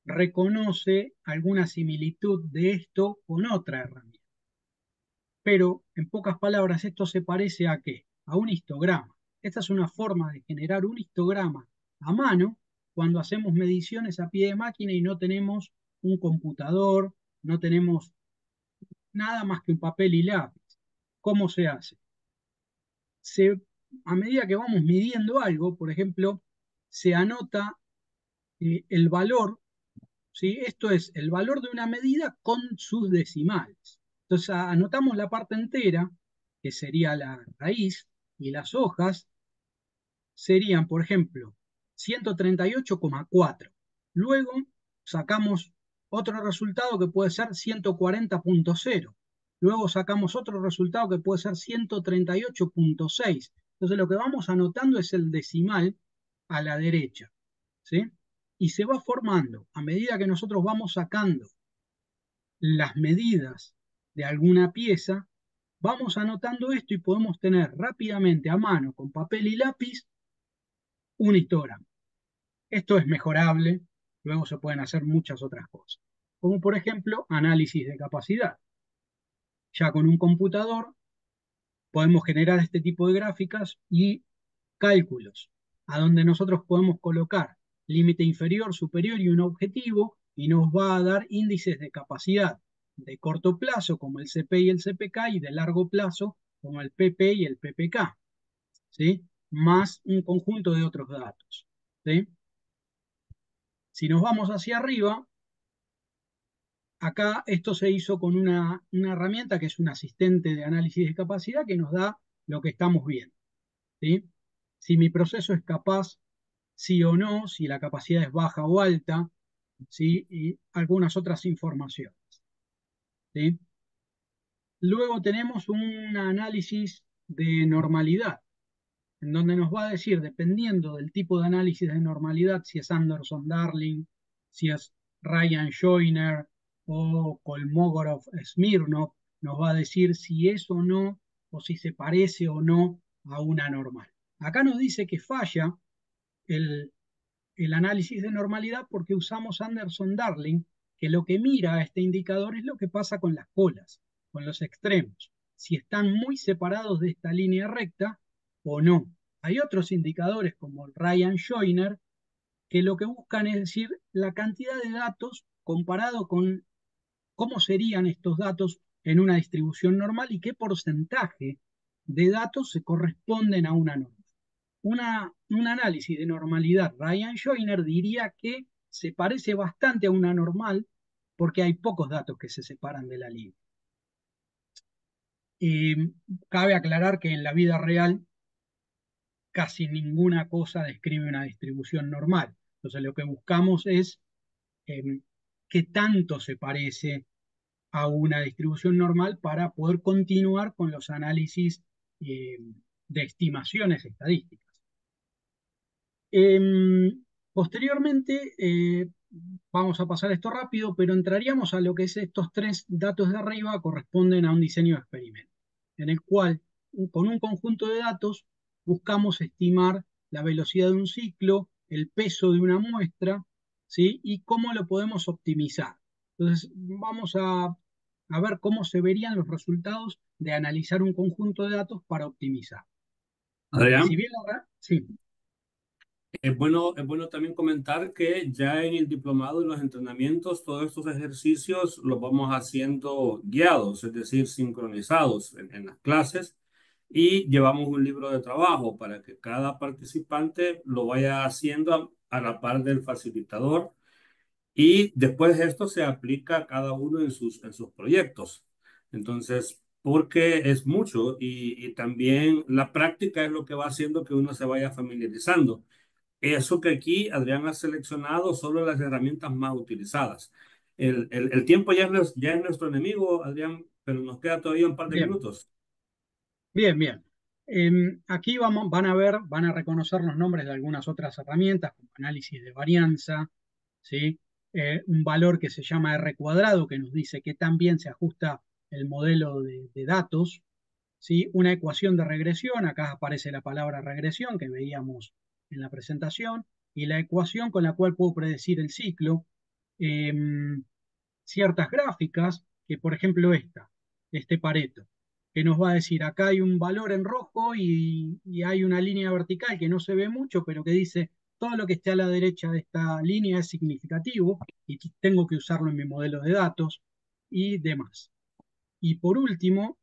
reconoce alguna similitud de esto con otra herramienta, pero en pocas palabras esto se parece ¿a qué? A un histograma. Esta es una forma de generar un histograma a mano cuando hacemos mediciones a pie de máquina y no tenemos un computador, no tenemos nada más que un papel y lápiz. ¿Cómo se hace? A medida que vamos midiendo algo, por ejemplo, se anota el valor, ¿sí? Esto es el valor de una medida con sus decimales. Entonces anotamos la parte entera, que sería la raíz, y las hojas serían, por ejemplo, 138,4. Luego sacamos otro resultado que puede ser 140,0. Luego sacamos otro resultado que puede ser 138,6. Entonces lo que vamos anotando es el decimal a la derecha, ¿sí? Y se va formando, a medida que nosotros vamos sacando las medidas de alguna pieza, vamos anotando esto y podemos tener rápidamente a mano, con papel y lápiz, un histograma. Esto es mejorable, luego se pueden hacer muchas otras cosas, como por ejemplo análisis de capacidad. Ya con un computador podemos generar este tipo de gráficas y cálculos, a donde nosotros podemos colocar límite inferior, superior y un objetivo, y nos va a dar índices de capacidad de corto plazo, como el CP y el CPK, y de largo plazo, como el PP y el PPK, ¿sí?, más un conjunto de otros datos, ¿sí? Si nos vamos hacia arriba, acá esto se hizo con una herramienta que es un asistente de análisis de capacidad que nos da lo que estamos viendo, ¿sí? Si mi proceso es capaz, sí o no, si la capacidad es baja o alta, ¿sí? Y algunas otras informaciones, ¿sí? Luego tenemos un análisis de normalidad, en donde nos va a decir, dependiendo del tipo de análisis de normalidad, si es Anderson-Darling, si es Ryan-Joyner o Kolmogorov-Smirnov, nos va a decir si es o no, o si se parece o no a una normal. Acá nos dice que falla el, el análisis de normalidad porque usamos Anderson-Darling, que lo que mira a este indicador es lo que pasa con las colas, con los extremos, si están muy separados de esta línea recta o no. Hay otros indicadores como el Ryan-Joyner que lo que buscan es decir la cantidad de datos comparado con cómo serían estos datos en una distribución normal y qué porcentaje de datos se corresponden a una norma. Un análisis de normalidad Ryan Joyner diría que se parece bastante a una normal porque hay pocos datos que se separan de la línea. Y cabe aclarar que en la vida real casi ninguna cosa describe una distribución normal. Entonces lo que buscamos es qué tanto se parece a una distribución normal para poder continuar con los análisis eh, de estimaciones estadísticas. Posteriormente, vamos a pasar esto rápido, pero entraríamos a lo que es estos tres datos de arriba corresponden a un diseño de experimento, en el cual con un conjunto de datos buscamos estimar la velocidad de un ciclo, el peso de una muestra, ¿sí? Y cómo lo podemos optimizar. Entonces, vamos a ver cómo se verían los resultados de analizar un conjunto de datos para optimizar. Si Adrián, bien ahora, sí, es bueno también comentar que ya en el diplomado y los entrenamientos, todos estos ejercicios los vamos haciendo guiados, es decir, sincronizados en las clases y llevamos un libro de trabajo para que cada participante lo vaya haciendo a la par del facilitador y después esto se aplica a cada uno en sus proyectos. Entonces, porque es mucho y también la práctica es lo que va haciendo que uno se vaya familiarizando. Eso que aquí Adrián ha seleccionado solo las herramientas más utilizadas. El tiempo ya es nuestro enemigo, Adrián, pero nos queda todavía un par de bien. minutos. Bien, bien. Aquí van a reconocer los nombres de algunas otras herramientas, como análisis de varianza, ¿sí? Un valor que se llama R cuadrado, que nos dice que también se ajusta el modelo de datos, ¿sí? Una ecuación de regresión, acá aparece la palabra regresión que veíamos en la presentación, y la ecuación con la cual puedo predecir el ciclo. Em, Ciertas gráficas, que por ejemplo este Pareto, que nos va a decir acá hay un valor en rojo y hay una línea vertical que no se ve mucho, pero que dice todo lo que esté a la derecha de esta línea es significativo y tengo que usarlo en mi modelo de datos y demás. Y por último,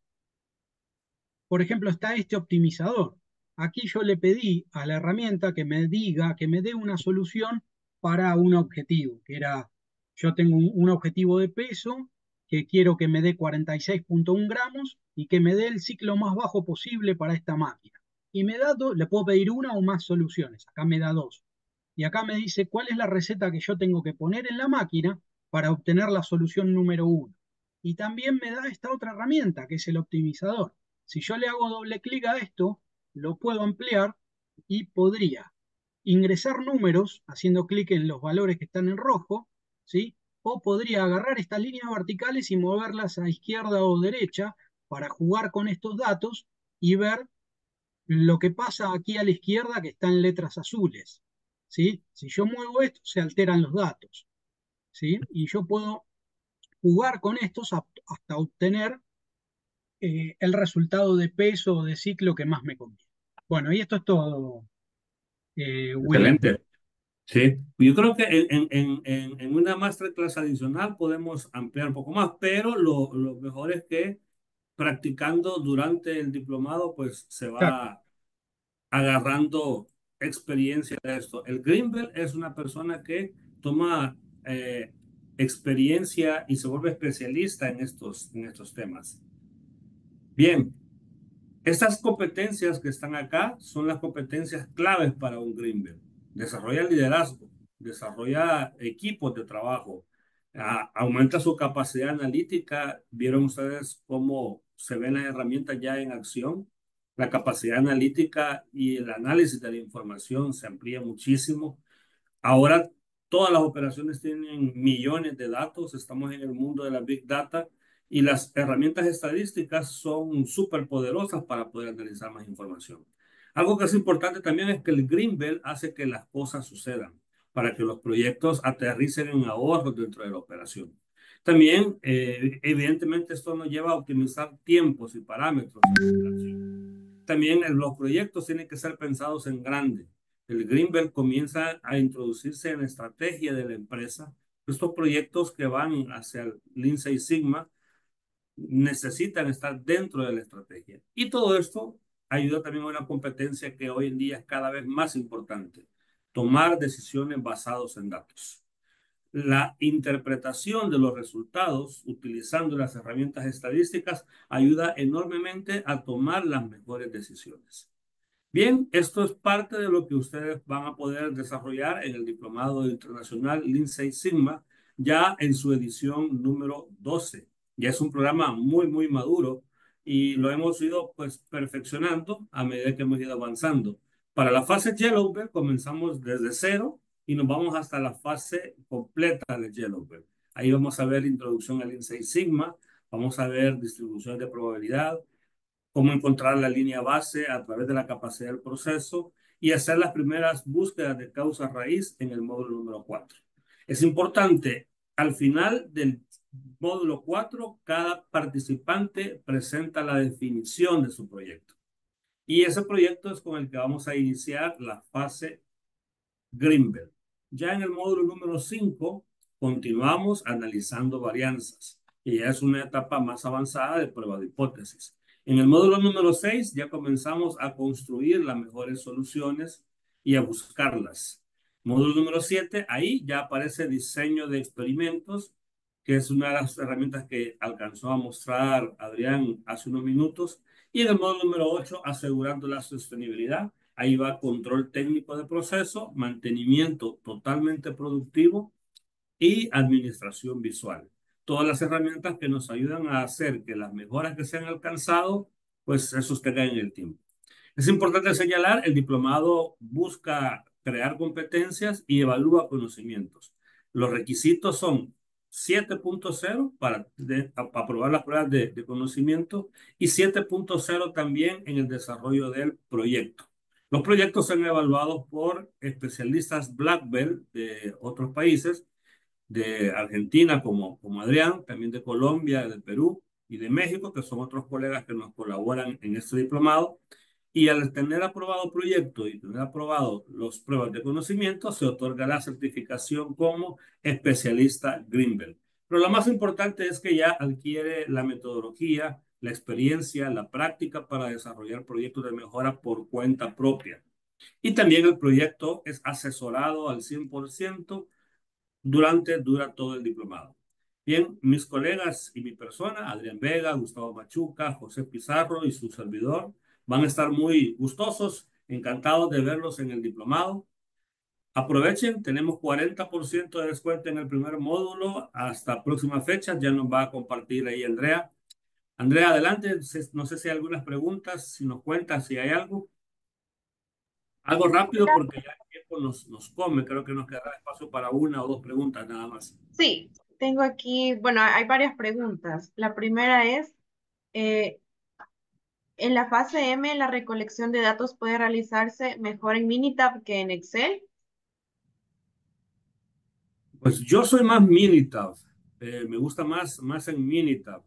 por ejemplo, está este optimizador. Aquí yo le pedí a la herramienta que me diga, que me dé una solución para un objetivo, que era, yo tengo un objetivo de peso que quiero que me dé 46,1 gramos y que me dé el ciclo más bajo posible para esta máquina. Y me da le puedo pedir una o más soluciones. Acá me da dos. Y acá me dice cuál es la receta que yo tengo que poner en la máquina para obtener la solución número uno. Y también me da esta otra herramienta, que es el optimizador. Si yo le hago doble clic a esto, lo puedo ampliar y podría ingresar números haciendo clic en los valores que están en rojo, ¿sí? O podría agarrar estas líneas verticales y moverlas a izquierda o derecha para jugar con estos datos y ver lo que pasa aquí a la izquierda que está en letras azules, ¿sí? Si yo muevo esto, se alteran los datos, ¿sí? Y yo puedo jugar con estos hasta obtener el resultado de peso o de ciclo que más me conviene. Bueno, y esto es todo, William. Excelente. Sí, yo creo que en una masterclass adicional podemos ampliar un poco más, pero lo mejor es que practicando durante el diplomado, pues se Exacto. va agarrando experiencia de esto. El Greenbelt es una persona que toma experiencia y se vuelve especialista en estos temas. Bien, estas competencias que están acá son las competencias claves para un Green Belt. Desarrolla liderazgo, desarrolla equipos de trabajo, aumenta su capacidad analítica. ¿Vieron ustedes cómo se ven las herramientas ya en acción? La capacidad analítica y el análisis de la información se amplía muchísimo. Ahora todas las operaciones tienen millones de datos, estamos en el mundo de la Big Data y las herramientas estadísticas son súper poderosas para poder analizar más información. Algo que es importante también es que el Green Belt hace que las cosas sucedan, para que los proyectos aterricen en ahorros dentro de la operación. También, evidentemente, esto nos lleva a optimizar tiempos y parámetros en la operación. También los proyectos tienen que ser pensados en grande. El Green Belt comienza a introducirse en la estrategia de la empresa. Estos proyectos que van hacia el Lean Six Sigma necesitan estar dentro de la estrategia. Y todo esto ayuda también a una competencia que hoy en día es cada vez más importante: tomar decisiones basadas en datos. La interpretación de los resultados utilizando las herramientas estadísticas ayuda enormemente a tomar las mejores decisiones. Bien, esto es parte de lo que ustedes van a poder desarrollar en el Diplomado Internacional Lean Six Sigma, ya en su edición número 12. Ya es un programa muy, muy maduro y lo hemos ido pues perfeccionando a medida que hemos ido avanzando. Para la fase Yellow Belt comenzamos desde cero y nos vamos hasta la fase completa de Yellow Belt. Ahí vamos a ver introducción al Lean Six Sigma, vamos a ver distribución de probabilidad, cómo encontrar la línea base a través de la capacidad del proceso y hacer las primeras búsquedas de causa raíz en el módulo número 4. Es importante, al final del módulo 4, cada participante presenta la definición de su proyecto. Y ese proyecto es con el que vamos a iniciar la fase Green Belt. Ya en el módulo número 5 continuamos analizando varianzas, y ya es una etapa más avanzada de prueba de hipótesis. En el módulo número 6 ya comenzamos a construir las mejores soluciones y a buscarlas. Módulo número 7, ahí ya aparece diseño de experimentos, que es una de las herramientas que alcanzó a mostrar Adrián hace unos minutos. Y en el módulo número 8, asegurando la sostenibilidad. Ahí va control técnico de proceso, mantenimiento totalmente productivo y administración visual. Todas las herramientas que nos ayudan a hacer que las mejoras que se han alcanzado pues se sostengan en el tiempo. Es importante señalar, el diplomado busca crear competencias y evalúa conocimientos. Los requisitos son 7.0 para aprobar las pruebas de conocimiento y 7.0 también en el desarrollo del proyecto. Los proyectos son evaluados por especialistas Black Belt de otros países, de Argentina como Adrián, también de Colombia, de Perú y de México, que son otros colegas que nos colaboran en este diplomado. Y al tener aprobado proyecto y tener aprobado las pruebas de conocimiento, se otorga la certificación como especialista Green Belt. Pero lo más importante es que ya adquiere la metodología, la experiencia, la práctica para desarrollar proyectos de mejora por cuenta propia. Y también el proyecto es asesorado al 100% dura todo el diplomado. Bien, mis colegas y mi persona, Adrián Vega, Gustavo Machuca, José Pizarro y su servidor, van a estar muy gustosos, encantados de verlos en el diplomado. Aprovechen, tenemos 40% de descuento en el primer módulo hasta próxima fecha. Ya nos va a compartir ahí Andrea. Andrea, adelante. No sé si hay algunas preguntas, si nos cuentas si hay algo. Algo rápido porque ya el tiempo nos come. Creo que nos quedará espacio para una o dos preguntas nada más. Sí, tengo aquí, bueno, hay varias preguntas. La primera es, eh, en la fase M, la recolección de datos puede realizarse mejor en Minitab que en Excel. Pues yo soy más Minitab. Me gusta más en Minitab.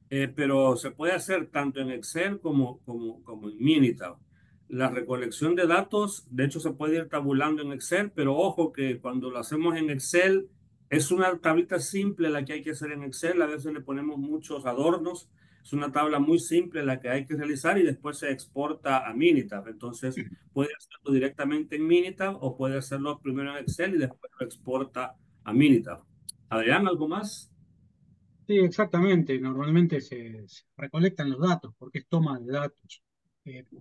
Pero se puede hacer tanto en Excel como en Minitab. La recolección de datos, de hecho, se puede ir tabulando en Excel, pero ojo que cuando lo hacemos en Excel, es una tablita simple la que hay que hacer en Excel. A veces le ponemos muchos adornos. Es una tabla muy simple la que hay que realizar y después se exporta a Minitab. Entonces, puede hacerlo directamente en Minitab o puede hacerlo primero en Excel y después lo exporta a Minitab. Adrián, ¿algo más? Sí, exactamente. Normalmente se recolectan los datos porque es toma de datos.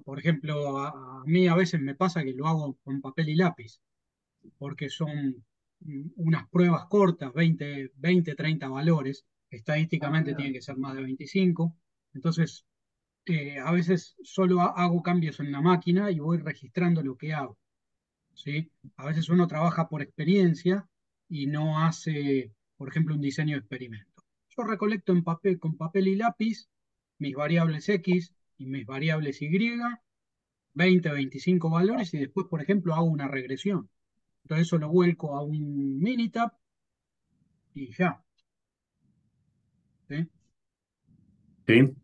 Por ejemplo, a mí a veces me pasa que lo hago con papel y lápiz porque son unas pruebas cortas, 30 valores. Estadísticamente tienen que ser más de 25. Entonces, a veces solo hago cambios en la máquina y voy registrando lo que hago. ¿Sí? A veces uno trabaja por experiencia y no hace, por ejemplo, un diseño de experimento. Yo recolecto en papel, con papel y lápiz mis variables X y mis variables Y, 20, 25 valores y después, por ejemplo, hago una regresión. Entonces eso lo vuelco a un Minitab y ya. ¿Sí? Sí,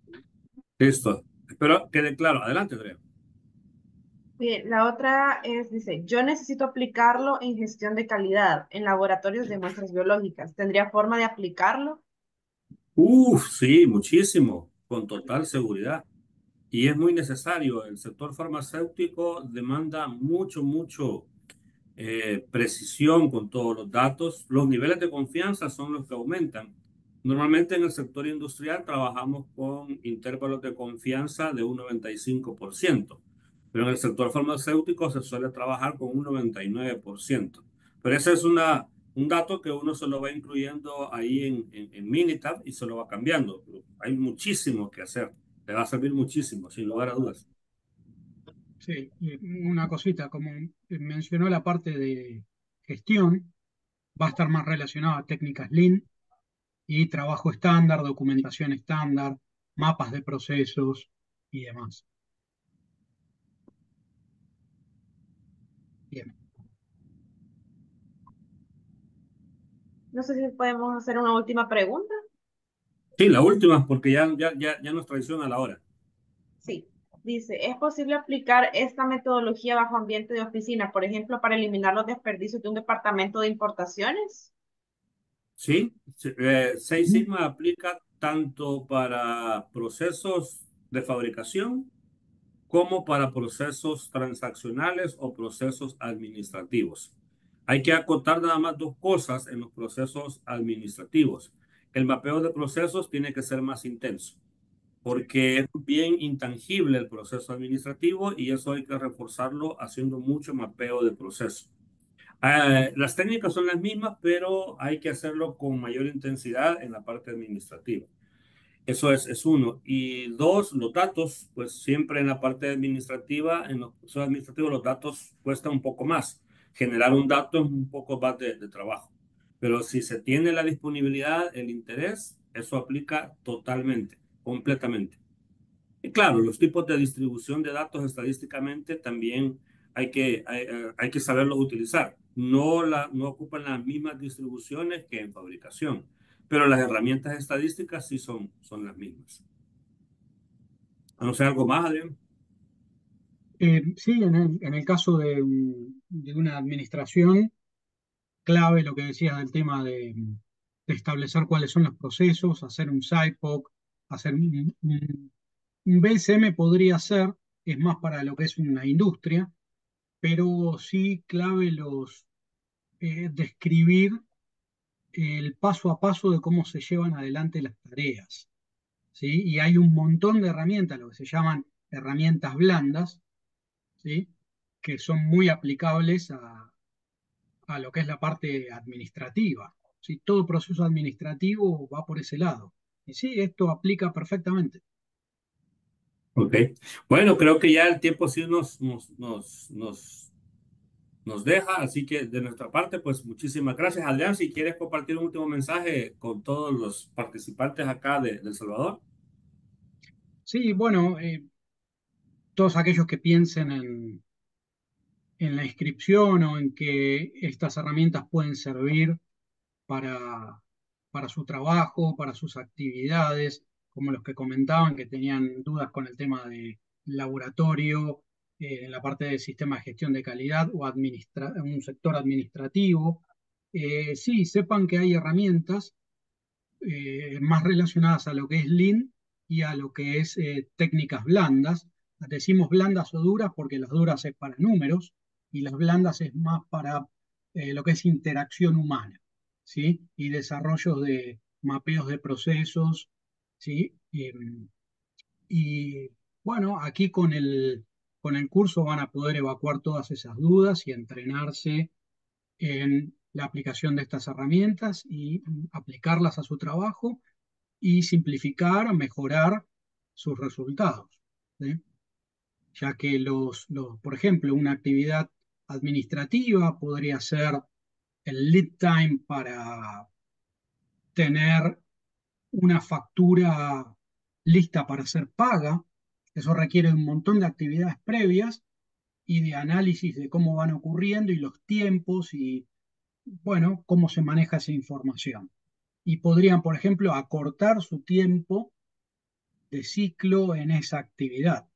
listo. Espero quede claro. Adelante, Adrián. Bien, la otra es, dice, yo necesito aplicarlo en gestión de calidad en laboratorios de muestras biológicas. ¿Tendría forma de aplicarlo? Uf, sí, muchísimo, con total seguridad. Y es muy necesario. El sector farmacéutico demanda mucho precisión con todos los datos. Los niveles de confianza son los que aumentan. Normalmente en el sector industrial trabajamos con intervalos de confianza de un 95%, pero en el sector farmacéutico se suele trabajar con un 99%. Pero ese es un dato que uno se lo va incluyendo ahí en Minitab y se lo va cambiando. Hay muchísimo que hacer. Te va a servir muchísimo, sin lugar a dudas. Sí, y una cosita, como mencionó la parte de gestión, va a estar más relacionado a técnicas Lean y trabajo estándar, documentación estándar, mapas de procesos y demás. Bien. No sé si podemos hacer una última pregunta. Sí, la última, porque ya nos traiciona la hora. Sí, dice, ¿es posible aplicar esta metodología bajo ambiente de oficina, por ejemplo, para eliminar los desperdicios de un departamento de importaciones? Sí, Seis Sigma aplica tanto para procesos de fabricación como para procesos transaccionales o procesos administrativos. Hay que acotar nada más dos cosas en los procesos administrativos. El mapeo de procesos tiene que ser más intenso Sí. porque es bien intangible el proceso administrativo y eso hay que reforzarlo haciendo mucho mapeo de procesos. Las técnicas son las mismas, pero hay que hacerlo con mayor intensidad en la parte administrativa. Eso es uno. Y dos, los datos, pues siempre en la parte administrativa, en los procesos administrativos, los datos cuestan un poco más. Generar un dato es un poco más de trabajo. Pero si se tiene la disponibilidad, el interés, eso aplica totalmente, completamente. Y claro, los tipos de distribución de datos estadísticamente también hay que saberlos utilizar. No ocupan las mismas distribuciones que en fabricación, pero las herramientas estadísticas sí son las mismas. No sé, algo más, Adrián. Sí, en el caso de una administración, clave lo que decías del tema de establecer cuáles son los procesos, hacer un SIPOC, hacer un BSM podría ser, es más para lo que es una industria, pero sí clave describir el paso a paso de cómo se llevan adelante las tareas. ¿Sí? Y hay un montón de herramientas, lo que se llaman herramientas blandas, ¿sí? Que son muy aplicables a lo que es la parte administrativa. ¿Sí? Todo proceso administrativo va por ese lado. Y sí, esto aplica perfectamente. Ok. Bueno, creo que ya el tiempo sí nos deja, así que de nuestra parte, pues muchísimas gracias. Adrián, si quieres compartir un último mensaje con todos los participantes acá de El Salvador. Sí, bueno, todos aquellos que piensen en la inscripción o en que estas herramientas pueden servir para, para su trabajo, para sus actividades, como los que comentaban que tenían dudas con el tema de laboratorio, en la parte del sistema de gestión de calidad o un sector administrativo. Sí, sepan que hay herramientas más relacionadas a lo que es Lean y a lo que es técnicas blandas. Decimos blandas o duras porque las duras es para números y las blandas es más para lo que es interacción humana. ¿sí? Y desarrollos de mapeos de procesos, ¿sí? Y bueno, aquí con el curso van a poder evacuar todas esas dudas y entrenarse en la aplicación de estas herramientas y aplicarlas a su trabajo y simplificar, mejorar sus resultados, ¿sí? Ya que por ejemplo, una actividad administrativa podría ser el lead time para tener una factura lista para ser paga. Eso requiere un montón de actividades previas y de análisis de cómo van ocurriendo y los tiempos y, bueno, cómo se maneja esa información. Y podrían, por ejemplo, acortar su tiempo de ciclo en esa actividad.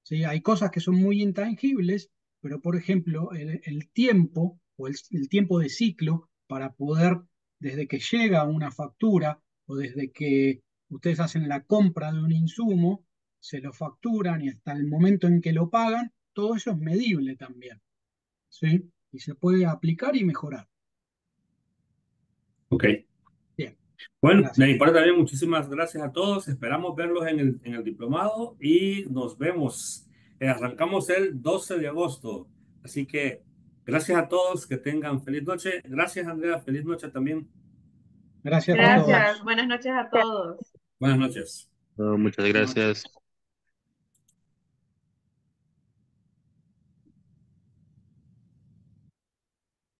¿Sí? Hay cosas que son muy intangibles, pero por ejemplo, el tiempo o el tiempo de ciclo para poder, desde que llega una factura o desde que ustedes hacen la compra de un insumo, se lo facturan y hasta el momento en que lo pagan, todo eso es medible también, ¿sí? Y se puede aplicar y mejorar. Ok. Bien, Bueno, de gracias. mi parte también muchísimas gracias a todos. Esperamos verlos en el diplomado y nos vemos. Arrancamos el 12 de agosto. Así que gracias a todos, que tengan feliz noche. Gracias, Andrea, feliz noche también. Gracias a Gracias. todos. Buenas noches a todos. Buenas noches. Muchas Buenas noches. gracias.